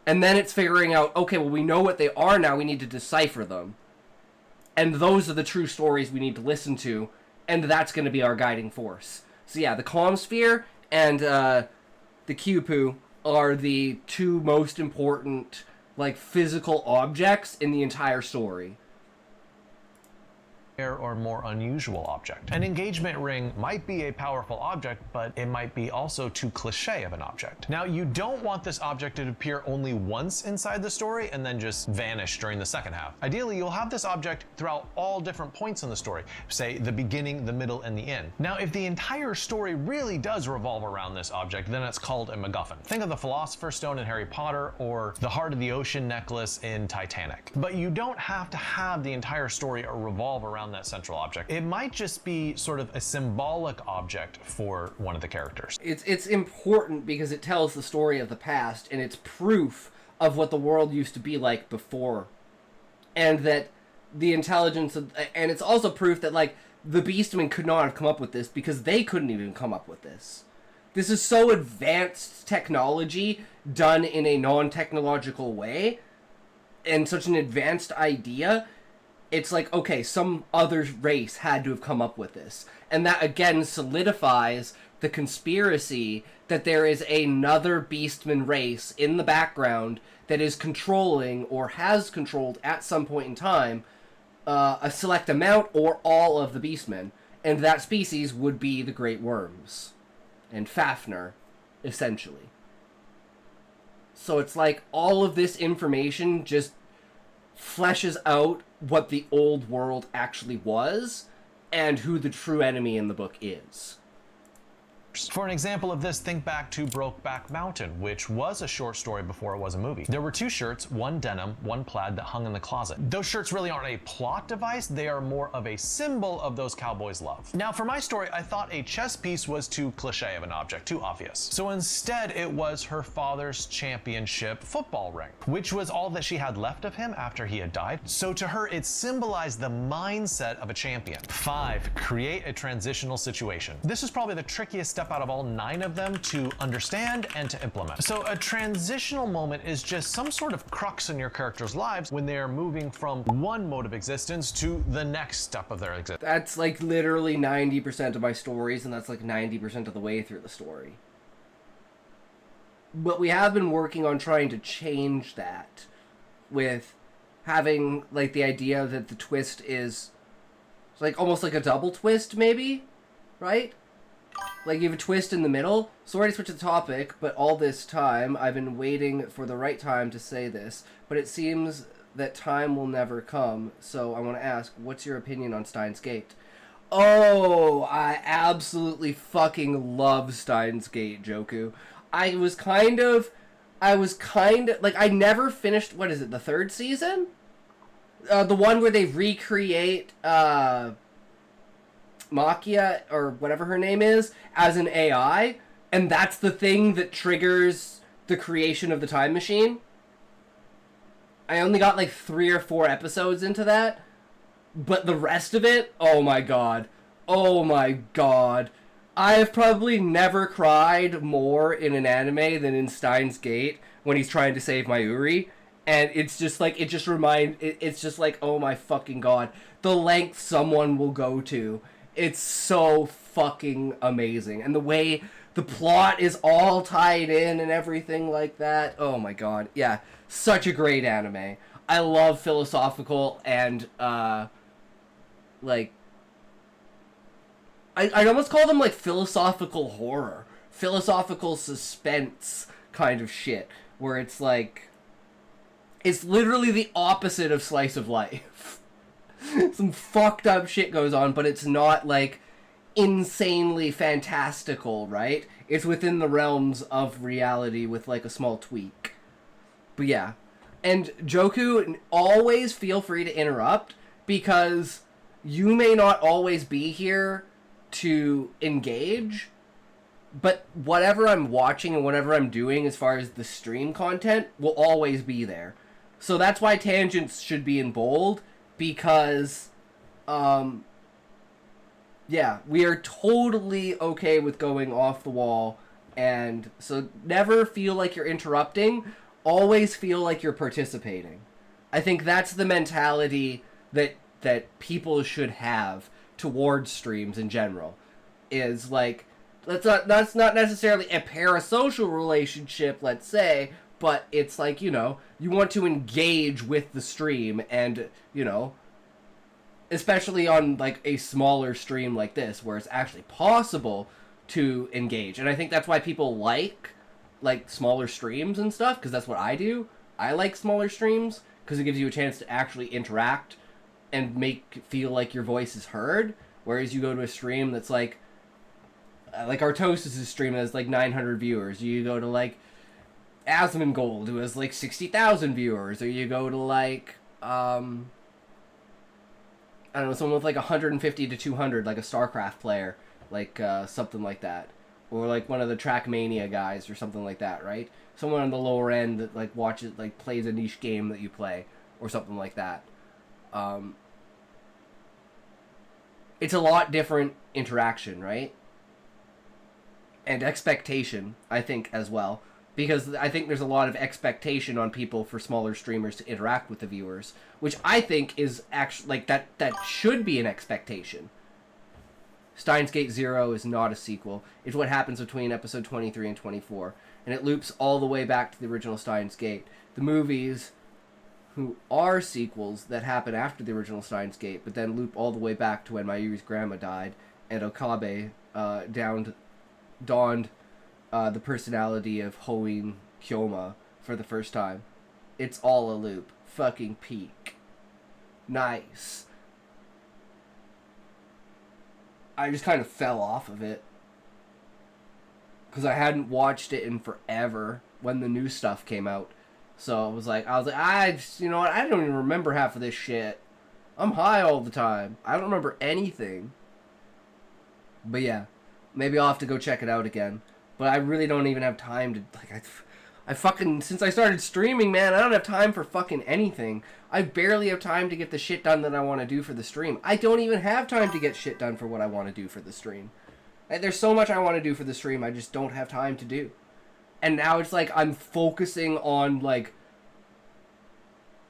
And then it's figuring out, okay, well, we know what they are now, we need to decipher them. And those are the true stories we need to listen to, and that's going to be our guiding force. So yeah, the calm sphere and the Q-Poo are the 2 most important, like, physical objects in the entire story. or more unusual object. An engagement ring might be a powerful object, but it might be also too cliche of an object. Now, you don't want this object to appear only once inside the story and then just vanish during the second half. Ideally, you'll have this object throughout all different points in the story, say the beginning, the middle, and the end. Now, if the entire story really does revolve around this object, then it's called a MacGuffin. Think of the Philosopher's Stone in Harry Potter or the Heart of the Ocean necklace in Titanic. But you don't have to have the entire story revolve around that central object. It might just be sort of a symbolic object for one of the characters. It's important because it tells the story of the past, and it's proof of what the world used to be like before. And that the intelligence of, and it's also proof that, like, the Beastmen could not have come up with this because they couldn't even come up with this. This is so advanced technology done in a non-technological way, and such an advanced idea. It's like, okay, some other race had to have come up with this. And that, again, solidifies the conspiracy that there is another Beastman race in the background that is controlling, or has controlled at some point in time, a select amount or all of the Beastmen. And that species would be the Great Worms. And Fafnir, essentially. So it's like all of this information just fleshes out what the old world actually was and who the true enemy in the book is. For an example of this, think back to Brokeback Mountain, which was a short story before it was a movie. There were 2 shirts, one denim, one plaid, that hung in the closet. Those shirts really aren't a plot device, they are more of a symbol of those cowboys' love. Now for my story, I thought a chess piece was too cliche of an object, too obvious. So instead it was her father's championship football ring, which was all that she had left of him after he had died. So to her, it symbolized the mindset of a champion. 5, create a transitional situation. This is probably the trickiest step out of all 9 of them to understand and to implement. So a transitional moment is just some sort of crux in your character's lives when they are moving from one mode of existence to the next step of their existence. That's like literally 90% of my stories, and that's like 90% of the way through the story. But we have been working on trying to change that with having like the idea that the twist is like almost like a double twist, maybe, right? Like you have a twist in the middle. Sorry to switch the topic, but all this time I've been waiting for the right time to say this, but it seems that time will never come, so I want to ask, what's your opinion on Steins Gate? Oh, I absolutely fucking love Steins Gate, Joku. I was kind of, like, I never finished, what is it, the 3rd season? The one where they recreate, Makia, or whatever her name is, as an AI, and that's the thing that triggers the creation of the time machine. I only got like 3 or 4 episodes into that, but the rest of it, oh my god. Oh my god. I have probably never cried more in an anime than in Steins Gate when he's trying to save Mayuri. And it's just like, it's just like, oh my fucking god. The length someone will go to. It's so fucking amazing. And the way the plot is all tied in and everything like that. Oh my god. Yeah. Such a great anime. I love philosophical and, like, I'd almost call them like philosophical horror. Philosophical suspense kind of shit. Where it's like, it's literally the opposite of slice of life. Some fucked up shit goes on, but it's not like insanely fantastical, right? It's within the realms of reality with like a small tweak. But yeah. And Joku, always feel free to interrupt, because you may not always be here to engage, but whatever I'm watching and whatever I'm doing as far as the stream content will always be there. So that's why tangents should be in bold, because, yeah, we are totally okay with going off the wall, and so never feel like you're interrupting, always feel like you're participating. I think that's the mentality that people should have towards streams in general, is like, that's not necessarily a parasocial relationship, let's say, but it's like, you know, you want to engage with the stream, and, you know, especially on like a smaller stream like this where it's actually possible to engage. And I think that's why people like smaller streams and stuff, because that's what I do. I like smaller streams because it gives you a chance to actually interact and feel like your voice is heard, whereas you go to a stream that's like Artosis' stream has like 900 viewers. You go to like Asmongold, who has like 60,000 viewers, or you go to like I don't know, someone with like 150 to 200, like a StarCraft player, like something like that, or like one of the Trackmania guys or something like that, right? Someone on the lower end that like watches, like plays a niche game that you play or something like that. It's a lot different interaction, right? And expectation, I think, as well. Because I think there's a lot of expectation on people for smaller streamers to interact with the viewers, which I think is actually, like, that should be an expectation. Steins Gate Zero is not a sequel. It's what happens between episode 23 and 24. And it loops all the way back to the original Steins Gate. The movies, who are sequels that happen after the original Steins Gate, but then loop all the way back to when Mayuri's grandma died, and Okabe donned the personality of Hoin Kyoma for the first time. It's all a loop. Fucking peak. Nice. I just kind of fell off of it. because I hadn't watched it in forever when the new stuff came out. So I was like, you know what? I don't even remember half of this shit. I'm high all the time. I don't remember anything. But yeah, maybe I'll have to go check it out again. But I really don't even have time to, like, I fucking, since I started streaming, man, I don't have time for fucking anything. I barely have time to get the shit done that I want to do for the stream. I don't even have time to get shit done for what I want to do for the stream. There's so much I want to do for the stream, I just don't have time to do. And now it's like I'm focusing on, like,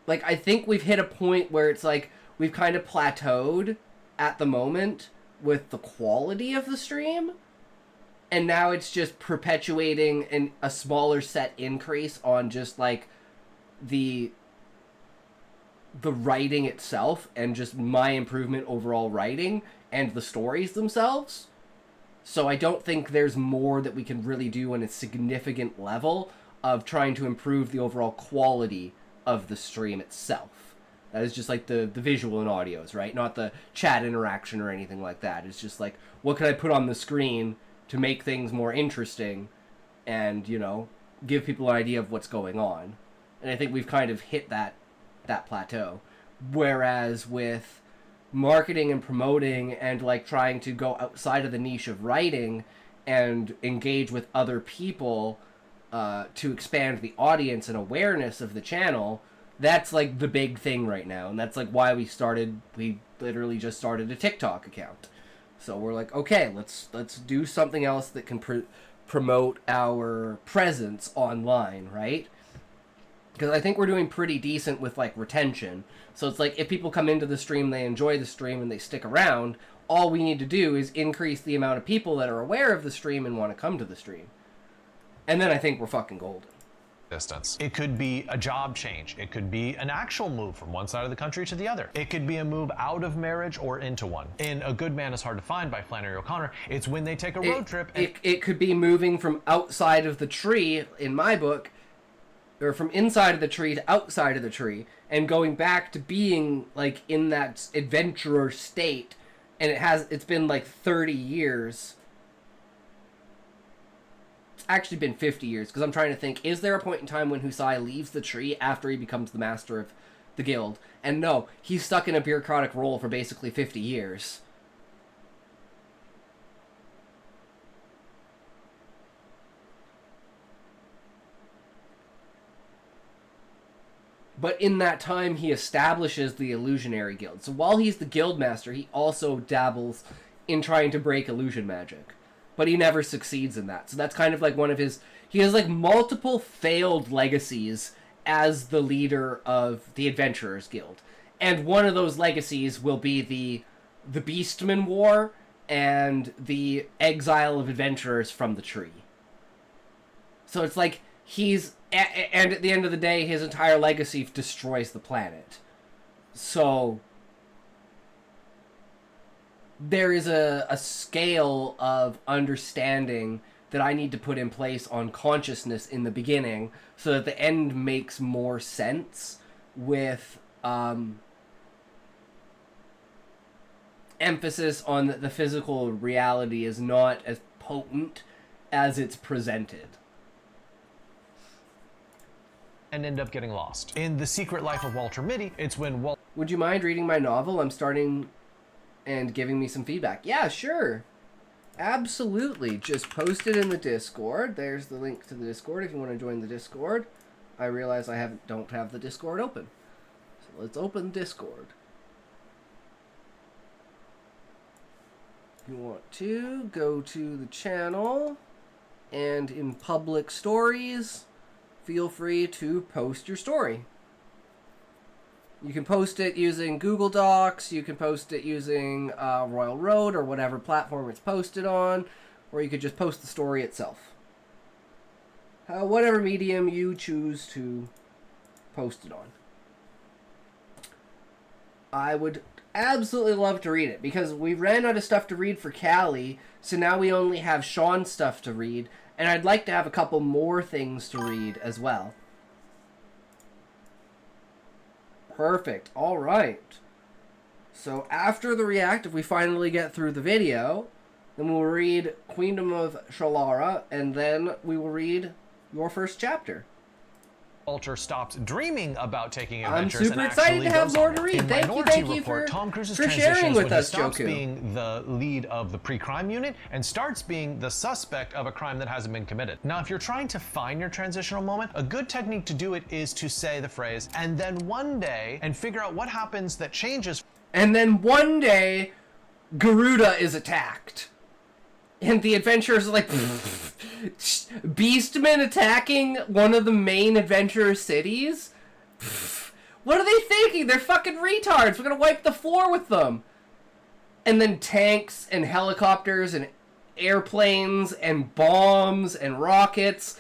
I think we've hit a point where it's like we've kind of plateaued at the moment with the quality of the stream. And now it's just perpetuating a smaller set increase on just, like, the writing itself and just my improvement overall writing and the stories themselves. So I don't think there's more that we can really do on a significant level of trying to improve the overall quality of the stream itself. That is just like the visual and audios, right? Not the chat interaction or anything like that. It's just like, what can I put on the screen to make things more interesting and, you know, give people an idea of what's going on. And I think we've kind of hit that plateau. Whereas with marketing and promoting and, like, trying to go outside of the niche of writing and engage with other people to expand the audience and awareness of the channel, that's, like, the big thing right now. And that's, like, why we literally just started a TikTok account. So we're like, okay, let's do something else that can promote our presence online, right? Because I think we're doing pretty decent with, like, retention. So it's like, if people come into the stream, they enjoy the stream, and they stick around, all we need to do is increase the amount of people that are aware of the stream and want to come to the stream. And then I think we're fucking golden. Distance. It could be a job change. It could be an actual move from one side of the country to the other. It could be a move out of marriage or into one. In A Good Man Is Hard to Find by Flannery O'Connor, it's when they take a road trip. It could be moving from outside of the tree, in my book, or from inside of the tree to outside of the tree, and going back to being, like, in that adventurer state. And it's been like 30 years. Actually been 50 years, because I'm trying to think, is there a point in time when Husai leaves the tree after he becomes the master of the guild? And no, he's stuck in a bureaucratic role for basically 50 years. But in that time, he establishes the Illusionary Guild. So while he's the guild master, he also dabbles in trying to break illusion magic. But he never succeeds in that. So that's kind of like one of his... He has, like, multiple failed legacies as the leader of the Adventurers Guild. And one of those legacies will be the Beastman War and the exile of adventurers from the tree. So it's like he's... And at the end of the day, his entire legacy destroys the planet. So... there is a scale of understanding that I need to put in place on consciousness in the beginning so that the end makes more sense with emphasis on that the physical reality is not as potent as it's presented. And end up getting lost. In The Secret Life of Walter Mitty, it's when Walter... Would you mind reading my novel? I'm starting... and giving me some feedback. Yeah, sure. Absolutely. Just post it in the Discord. There's the link to the Discord if you want to join the Discord. I realize I don't have the Discord open. So let's open Discord. If you want to, go to the channel, and in public stories, feel free to post your story. You can post it using Google Docs, you can post it using Royal Road or whatever platform it's posted on, or you could just post the story itself. Whatever medium you choose to post it on. I would absolutely love to read it, because we ran out of stuff to read for Callie, so now we only have Sean's stuff to read, and I'd like to have a couple more things to read as well. Perfect. All right. So after the react, if we finally get through the video, then we'll read Queendom of Shalara, and then we will read your first chapter. Walter stops dreaming about taking I'm adventures super and excited actually to have goes more on to it. read. In Thank Minority you Report, Tom Cruise's for transitions sharing with when he us, stops Joku. being the lead of the pre-crime unit and starts being the suspect of a crime that hasn't been committed. Now, if you're trying to find your transitional moment, a good technique to do it is to say the phrase, and then one day, and figure out what happens that changes. And then one day, Garuda is attacked. And the adventurers are like, Beastmen attacking one of the main adventurer cities? What are they thinking? They're fucking retards. We're gonna wipe the floor with them. And then tanks and helicopters and airplanes and bombs and rockets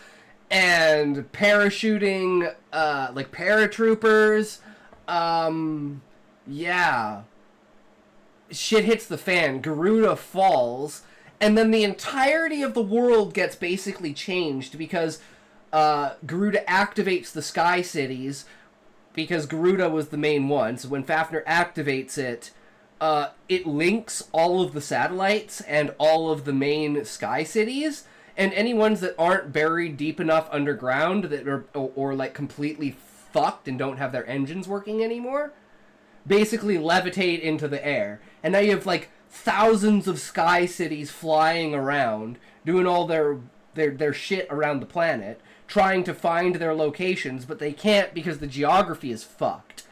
and parachuting, like paratroopers. Yeah. Shit hits the fan. Garuda falls. And then the entirety of the world gets basically changed because Garuda activates the Sky Cities because Garuda was the main one. So when Fafnir activates it, it links all of the satellites and all of the main Sky Cities. And any ones that aren't buried deep enough underground that are or like completely fucked and don't have their engines working anymore, basically levitate into the air. And now you have like thousands of Sky Cities flying around, doing all their shit around the planet, trying to find their locations, but they can't because the geography is fucked.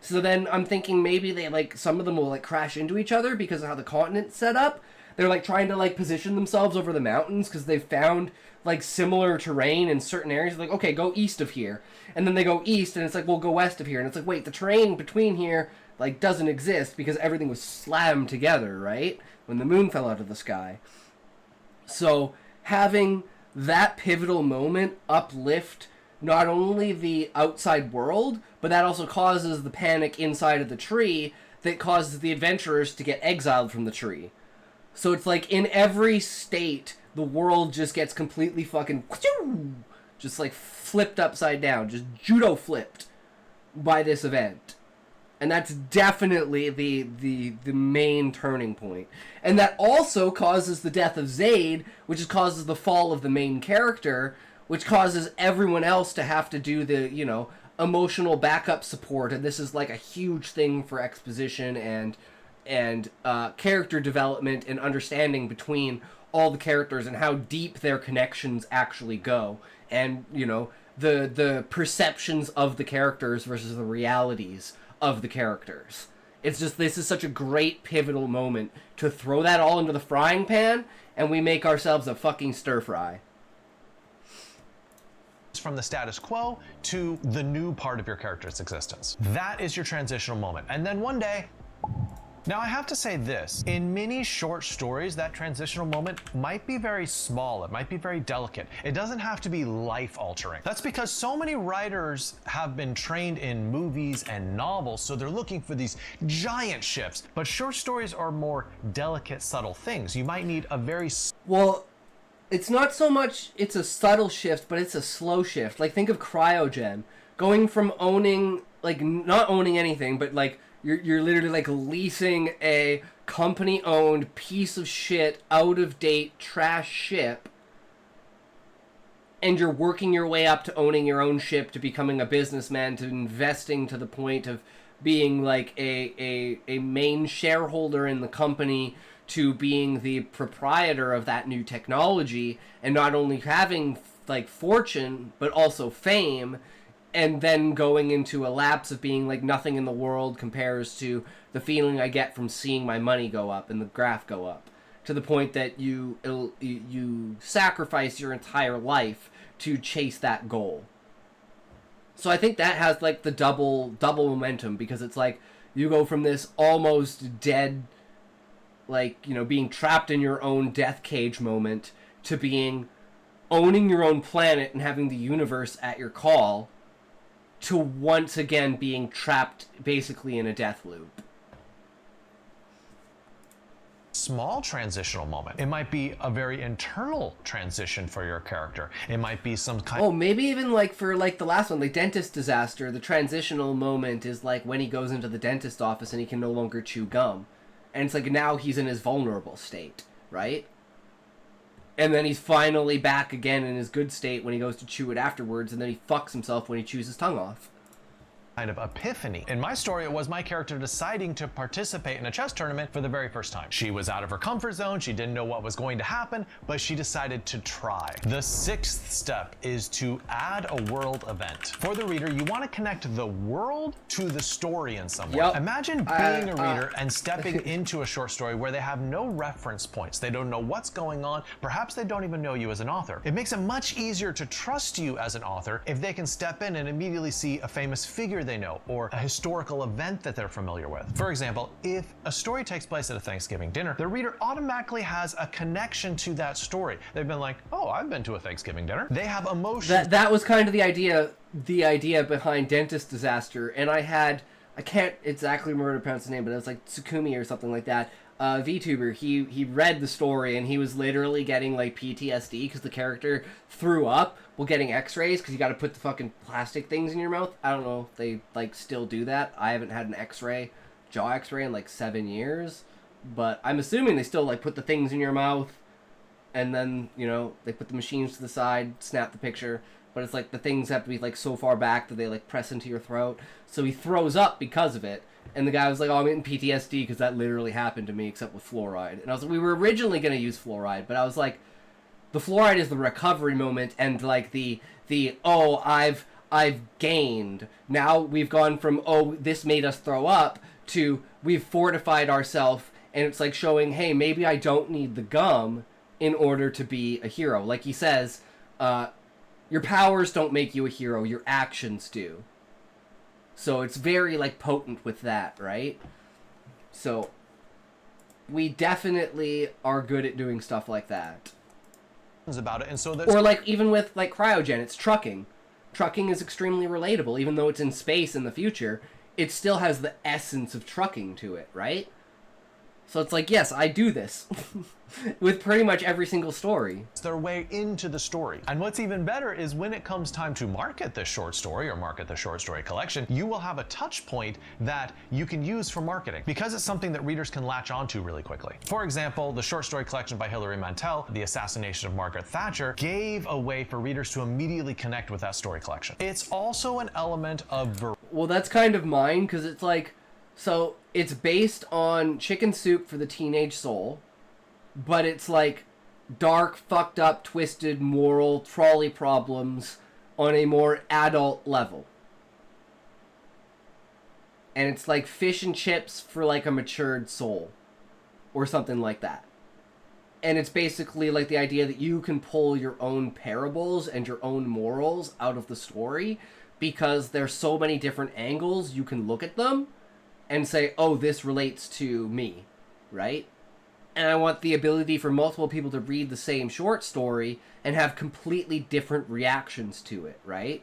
So then I'm thinking maybe they like some of them will like crash into each other because of how the continent's set up. They're like trying to like position themselves over the mountains because they've found like similar terrain in certain areas. Like, okay, go east of here. And then they go east and it's like, well, go west of here. And it's like, wait, the terrain between here like doesn't exist because everything was slammed together, right? When the moon fell out of the sky. So having that pivotal moment uplift not only the outside world, but that also causes the panic inside of the tree that causes the adventurers to get exiled from the tree. So it's like in every state, the world just gets completely fucking just like flipped upside down, just judo flipped by this event. And that's definitely the main turning point. And that also causes the death of Zaid, which causes the fall of the main character, which causes everyone else to have to do the, you know, emotional backup support. And this is like a huge thing for exposition and character development and understanding between all the characters and how deep their connections actually go. And, you know, the perceptions of the characters versus the realities of the characters. It's just, this is such a great pivotal moment to throw that all into the frying pan and we make ourselves a fucking stir fry. From the status quo to the new part of your character's existence. That is your transitional moment. And then one day, now I have to say this, in many short stories, that transitional moment might be very small, it might be very delicate. It doesn't have to be life-altering. That's because so many writers have been trained in movies and novels, so they're looking for these giant shifts. But short stories are more delicate, subtle things. You might need a very... Well, it's not so much it's a subtle shift, but it's a slow shift. Like, think of Cryogen. Going from owning, like, not owning anything, but, like, you're literally, like, leasing a company-owned piece of shit, out-of-date trash ship, and you're working your way up to owning your own ship, to becoming a businessman, to investing to the point of being, like, a main shareholder in the company, to being the proprietor of that new technology, and not only having, like, fortune, but also fame, and then going into a lapse of being like nothing in the world compares to the feeling I get from seeing my money go up and the graph go up, to the point that you sacrifice your entire life to chase that goal. So I think that has like the double momentum, because it's like you go from this almost dead, like, you know, being trapped in your own death cage moment to being owning your own planet and having the universe at your call, to once again being trapped basically in a death loop. Small transitional moment. It might be a very internal transition for your character. It might be some kind... Oh, maybe even like for like the last one, the dentist disaster, the transitional moment is like when he goes into the dentist office and he can no longer chew gum. And it's like now he's in his vulnerable state. right? And then he's finally back again in his good state when he goes to chew it afterwards, and then he fucks himself when he chews his tongue off. Kind of epiphany. In my story, it was my character deciding to participate in a chess tournament for the very first time. She was out of her comfort zone, she didn't know what was going to happen, but she decided to try. The sixth step is to add a world event. For the reader, you want to connect the world to the story in some way. Yep. Imagine being a reader and stepping into a short story where they have no reference points. They don't know what's going on. Perhaps they don't even know you as an author. It makes it much easier to trust you as an author if they can step in and immediately see a famous figure they know or a historical event that they're familiar with. For example, if a story takes place at a Thanksgiving dinner, the reader automatically has a connection to that story. They've been like, oh, I've been to a Thanksgiving dinner. They have emotions. That was kind of the idea behind Dentist Disaster, and I can't exactly remember to pronounce the name, but it was like Tsukumi or something like that. VTuber, he read the story and he was literally getting like PTSD because the character threw up while getting x-rays because you got to put the fucking plastic things in your mouth. I don't know if they like still do that. I haven't had an jaw x-ray in like 7 years, but I'm assuming they still like put the things in your mouth and then, you know, they put the machines to the side, snap the picture, but it's like the things have to be like so far back that they like press into your throat. So he throws up because of it. And the guy was like, oh, I'm getting PTSD because that literally happened to me, except with fluoride. And I was like, we were originally going to use fluoride, but I was like, the fluoride is the recovery moment and like the oh, I've gained. Now we've gone from, oh, this made us throw up to we've fortified ourselves, and it's like showing, hey, maybe I don't need the gum in order to be a hero. Like he says, your powers don't make you a hero, your actions do. So it's very, like, potent with that, right? So we definitely are good at doing stuff like that. About it, and so or, like, even with, like, cryogen, it's trucking. Trucking is extremely relatable. Even though it's in space in the future, it still has the essence of trucking to it, right? So it's like, yes, I do this with pretty much every single story. It's their way into the story. And what's even better is when it comes time to market this short story or market the short story collection, you will have a touch point that you can use for marketing because it's something that readers can latch onto really quickly. For example, the short story collection by Hilary Mantel, The Assassination of Margaret Thatcher, gave a way for readers to immediately connect with that story collection. It's also an element of... Well, that's kind of mine because it's like, so it's based on Chicken Soup for the Teenage Soul, but it's like dark, fucked up, twisted, moral trolley problems on a more adult level. And it's like fish and chips for like a matured soul or something like that. And it's basically like the idea that you can pull your own parables and your own morals out of the story because there's so many different angles you can look at them and say, oh, this relates to me, right? And I want the ability for multiple people to read the same short story and have completely different reactions to it, right?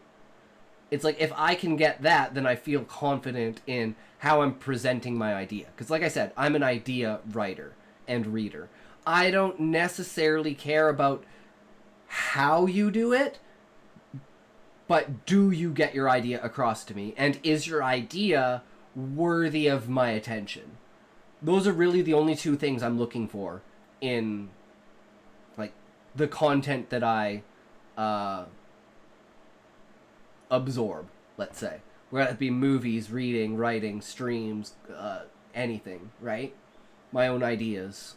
It's like, if I can get that, then I feel confident in how I'm presenting my idea. Because like I said, I'm an idea writer and reader. I don't necessarily care about how you do it, but do you get your idea across to me? And is your idea worthy of my attention? Those are really the only two things I'm looking for in, like, the content that I absorb, let's say. Whether it be movies, reading, writing, streams, anything, right? My own ideas.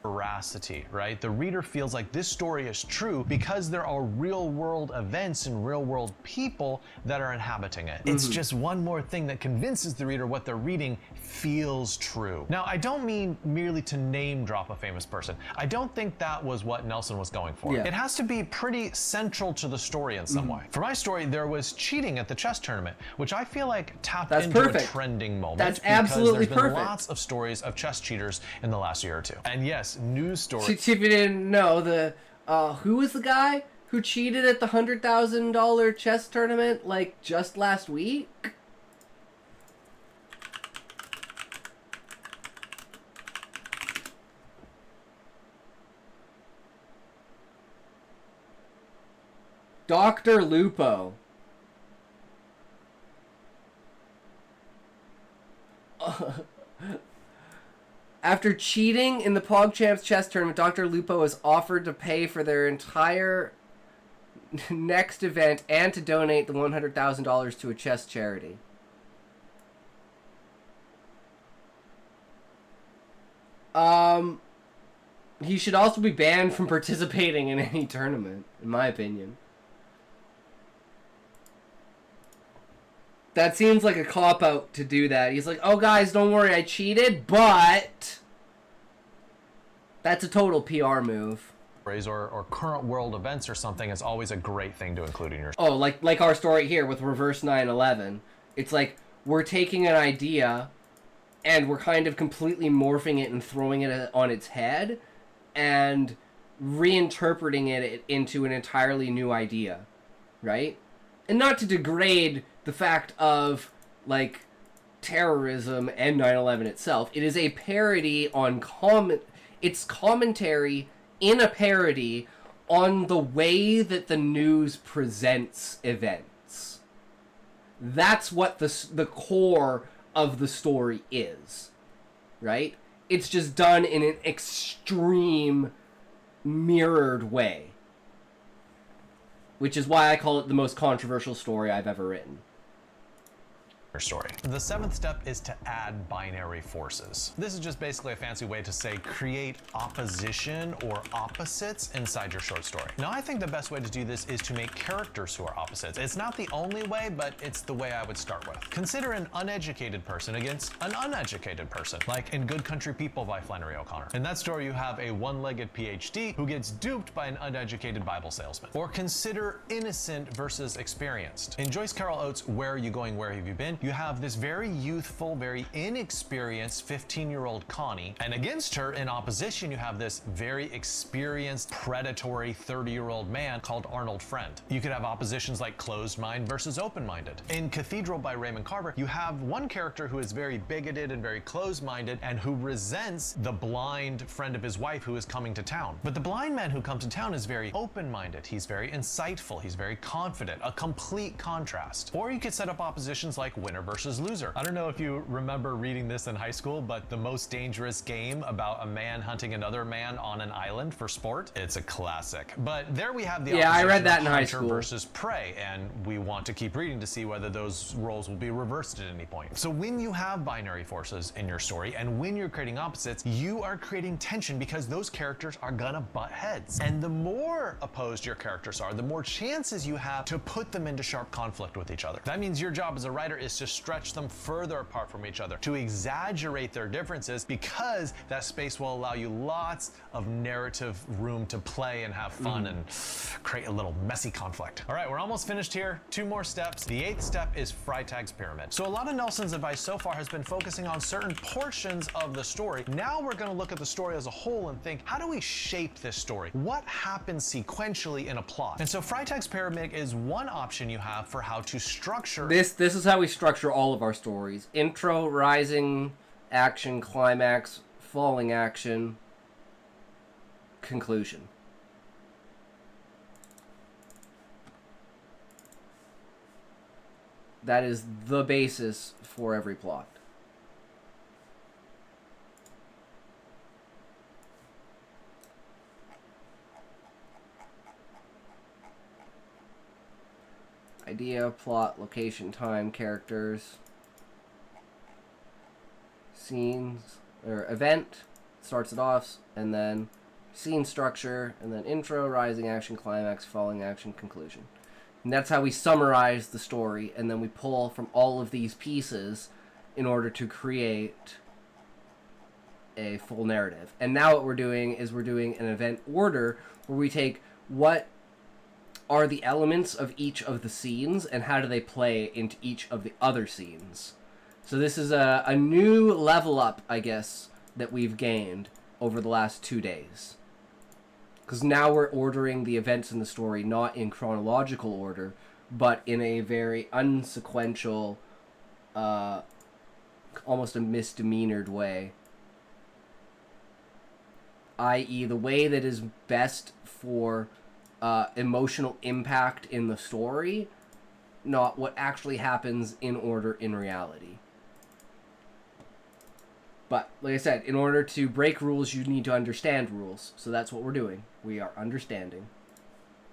Veracity, right? The reader feels like this story is true because there are real world events and real world people that are inhabiting it. It's just one more thing that convinces the reader what they're reading feels true. Now, I don't mean merely to name drop a famous person. I don't think that was what Nelson was going for. Yeah. It has to be pretty central to the story in some way. For my story, there was cheating at the chess tournament, which I feel like tapped into a trending moment. That's absolutely because there's been perfect. lots of stories of chess cheaters in the last year or two. And yes, news stories. If you didn't know, who was the guy who cheated at the $100,000 chess tournament like just last week? Dr. Lupo. After cheating in the PogChamps chess tournament, Dr. Lupo is offered to pay for their entire next event and to donate the $100,000 to a chess charity. He should also be banned from participating in any tournament, in my opinion. That seems like a cop-out to do that. He's like, oh guys, don't worry, I cheated, but... That's a total PR move. Or current world events or something is always a great thing to include in your... Oh, like our story here with Reverse 9/11. It's like, we're taking an idea, and we're kind of completely morphing it and throwing it on its head, and reinterpreting it into an entirely new idea, right? And not to degrade the fact of, like, terrorism and 9/11 itself. It is a parody on it's commentary in a parody on the way that the news presents events. That's what the core of the story is, right? It's just done in an extreme, mirrored way. Which is why I call it the most controversial story I've ever written. Story. The seventh step is to add binary forces. This is just basically a fancy way to say create opposition or opposites inside your short story. Now, I think the best way to do this is to make characters who are opposites. It's not the only way, but it's the way I would start with. Consider an uneducated person against an uneducated person, like in Good Country People by Flannery O'Connor. In that story, you have a one-legged PhD who gets duped by an uneducated Bible salesman. Or consider innocent versus experienced. In Joyce Carol Oates' Where Are You Going, Where Have You Been? You have this very youthful, very inexperienced 15-year-old Connie, and against her, in opposition, you have this very experienced, predatory 30-year-old man called Arnold Friend. You could have oppositions like closed mind versus open-minded. In Cathedral by Raymond Carver, you have one character who is very bigoted and very closed-minded and who resents the blind friend of his wife who is coming to town. But the blind man who comes to town is very open-minded. He's very insightful. He's very confident. A complete contrast. Or you could set up oppositions like winner versus loser. I don't know if you remember reading this in high school, but The Most Dangerous Game, about a man hunting another man on an island for sport. It's a classic. But there we have the Yeah, I read that of in high hunter school. versus prey, and we want to keep reading to see whether those roles will be reversed at any point. So when you have binary forces in your story, and when you're creating opposites, you are creating tension because those characters are gonna butt heads. And the more opposed your characters are, the more chances you have to put them into sharp conflict with each other. That means your job as a writer is to stretch them further apart from each other, to exaggerate their differences, because that space will allow you lots of narrative room to play and have fun and create a little messy conflict. All right, we're almost finished here. 2 more steps. The 8th step is Freytag's pyramid. So a lot of Nelson's advice so far has been focusing on certain portions of the story. Now we're going to look at the story as a whole and think, how do we shape this story? What happens sequentially in a plot? And so Freytag's pyramid is one option you have for how to structure This is how we structure all of our stories. Intro, rising, action, climax, falling action, conclusion. That is the basis for every plot. Idea, plot, location, time, characters, scenes, or event, starts it off, and then scene structure, and then intro, rising action, climax, falling action, conclusion. And that's how we summarize the story, and then we pull from all of these pieces in order to create a full narrative. And now what we're doing is we're doing an event order where we take what are the elements of each of the scenes and how do they play into each of the other scenes. So this is a new level up, I guess, that we've gained over the last 2 days. Because now we're ordering the events in the story not in chronological order, but in a very unsequential, almost a misdemeanored way. I.e. the way that is best for emotional impact in the story, not what actually happens in order in reality. But like I said, in order to break rules, you need to understand rules. So that's what we're doing. We are understanding.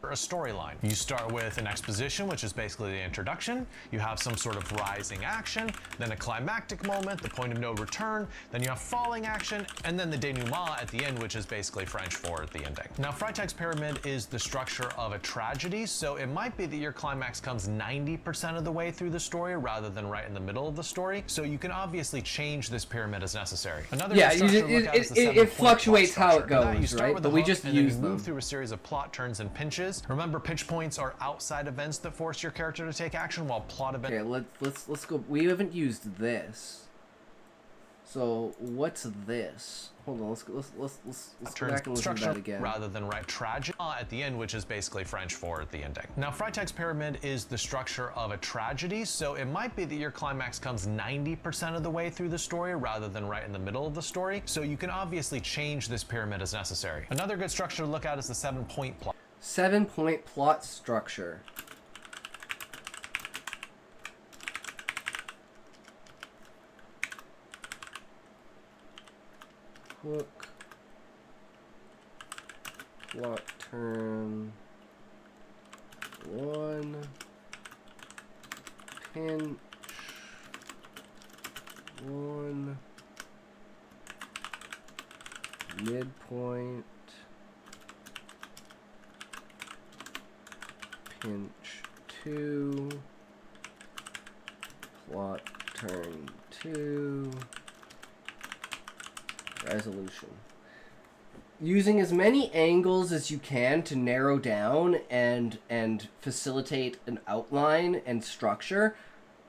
A storyline. You start with an exposition, which is basically the introduction. You have some sort of rising action, then a climactic moment, the point of no return, then you have falling action, and then the denouement at the end, which is basically French for the ending. Now, Freytag's Pyramid is the structure of a tragedy, so it might be that your climax comes 90% of the way through the story rather than right in the middle of the story, so you can obviously change this pyramid as necessary. Another Yeah, structure to look at is the it 7-point fluctuates plot how it structure. For that, you goes, start right? with But a we hook, just and then use you them. move through a series of plot turns and pinches. Remember, pinch points are outside events that force your character to take action, while plot events. Okay, let's go. We haven't used this. So what's this? Hold on. Let's go back and listen to that again. Rather than write tragedy at the end, which is basically French for the ending. Now, Freytag's Pyramid is the structure of a tragedy, so it might be that your climax comes 90% of the way through the story rather than right in the middle of the story, so you can obviously change this pyramid as necessary. Another good structure to look at is the 7-point plot. 7-point plot structure. Hook. Plot turn. 1. Pinch. 1. Midpoint. Pinch 2. Plot turn 2. Resolution. Using as many angles as you can to narrow down and facilitate an outline and structure.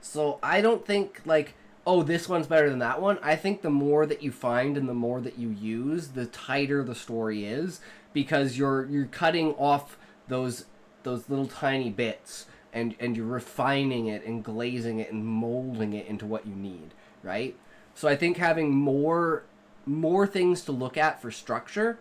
So I don't think like, oh, this one's better than that one. I think the more that you find and the more that you use, the tighter the story is, because you're cutting off those little tiny bits and you're refining it and glazing it and molding it into what you need, right? So I think having more things to look at for structure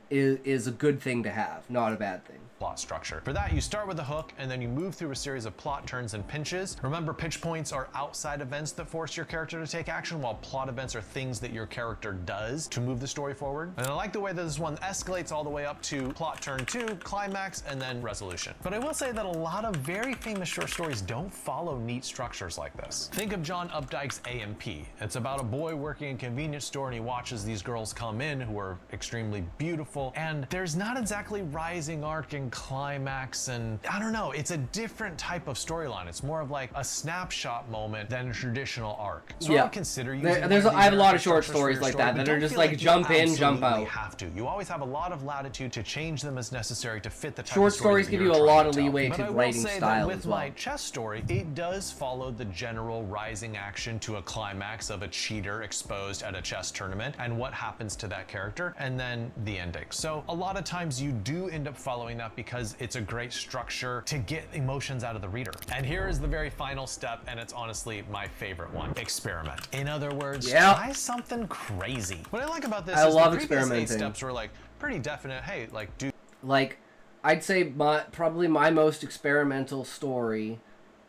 is a good thing to have, not a bad thing. Plot structure. For that, you start with a hook, and then you move through a series of plot turns and pinches. Remember, pinch points are outside events that force your character to take action, while plot events are things that your character does to move the story forward. And I like the way that this one escalates all the way up to plot turn 2, climax, and then resolution. But I will say that a lot of very famous short stories don't follow neat structures like this. Think of John Updike's A.M.P. It's about a boy working in a convenience store, and he watches these girls come in who are extremely beautiful, and there's not exactly rising arc and climax, and I don't know, it's a different type of storyline. It's more of like a snapshot moment than a traditional arc. So I would consider using I have a lot of short stories like that are just like jump in, jump out. You always have a lot of latitude to change them as necessary to fit the type short of story stories give you a lot of leeway to writing style as well. style With as well. my chess story, it does follow the general rising action to a climax of a cheater exposed at a chess tournament and what happens to that character, and then the ending. So a lot of times you do end up following that because it's a great structure to get emotions out of the reader. And here is the very final step, and it's honestly my favorite one: experiment. In other words, try something crazy. What I like about this is love the previous 8 experimenting. steps were like pretty definite. Hey, like do. Like, I'd say probably my most experimental story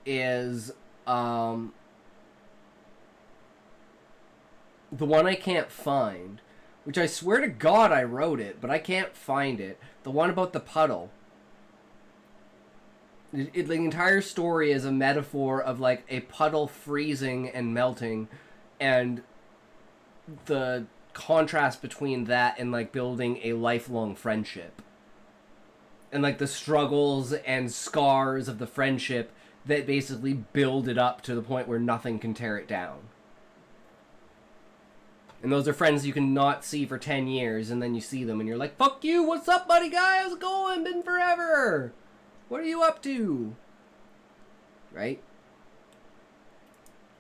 is the one I can't find, which I swear to God I wrote it, but I can't find it. The one about the puddle. The entire story is a metaphor of like a puddle freezing and melting, and the contrast between that and like building a lifelong friendship, and like the struggles and scars of the friendship that basically build it up to the point where nothing can tear it down. And those are friends you can not see for 10 years, and then you see them and you're like, fuck you, what's up, buddy guy, how's it going, been forever, what are you up to, right?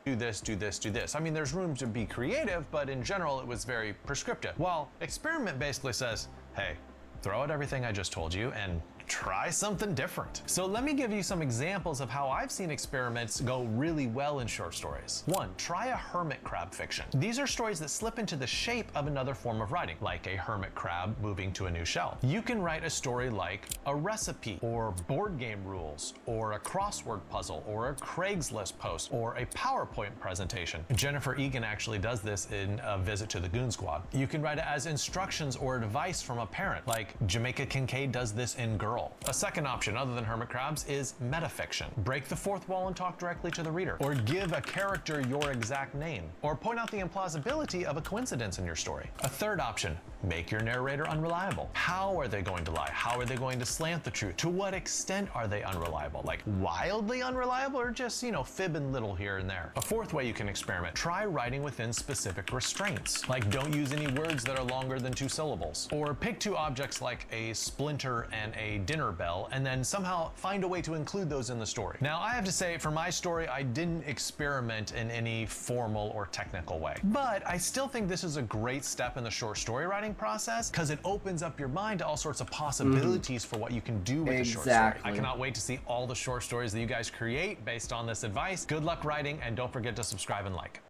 Do this, do this, do this. I mean, there's room to be creative, but in general, it was very prescriptive. Well, experiment basically says, hey, throw out everything I just told you and try something different. So let me give you some examples of how I've seen experiments go really well in short stories. 1, try a hermit crab fiction. These are stories that slip into the shape of another form of writing, like a hermit crab moving to a new shell. You can write a story like a recipe, or board game rules, or a crossword puzzle, or a Craigslist post, or a PowerPoint presentation. Jennifer Egan actually does this in A Visit to the Goon Squad. You can write it as instructions or advice from a parent, like Jamaica Kincaid does this in Girl. A second option, other than hermit crabs, is metafiction. Break the fourth wall and talk directly to the reader, or give a character your exact name, or point out the implausibility of a coincidence in your story. A third option, make your narrator unreliable. How are they going to lie? How are they going to slant the truth? To what extent are they unreliable? Like wildly unreliable, or just, fibbing little here and there? A fourth way you can experiment, try writing within specific restraints. Like don't use any words that are longer than 2 syllables. Or pick 2 objects like a splinter and a dinner bell, and then somehow find a way to include those in the story. Now I have to say, for my story, I didn't experiment in any formal or technical way. But I still think this is a great step in the short story writing process, because it opens up your mind to all sorts of possibilities for what you can do with a short story. Exactly. I cannot wait to see all the short stories that you guys create based on this advice. Good luck writing, and don't forget to subscribe and like.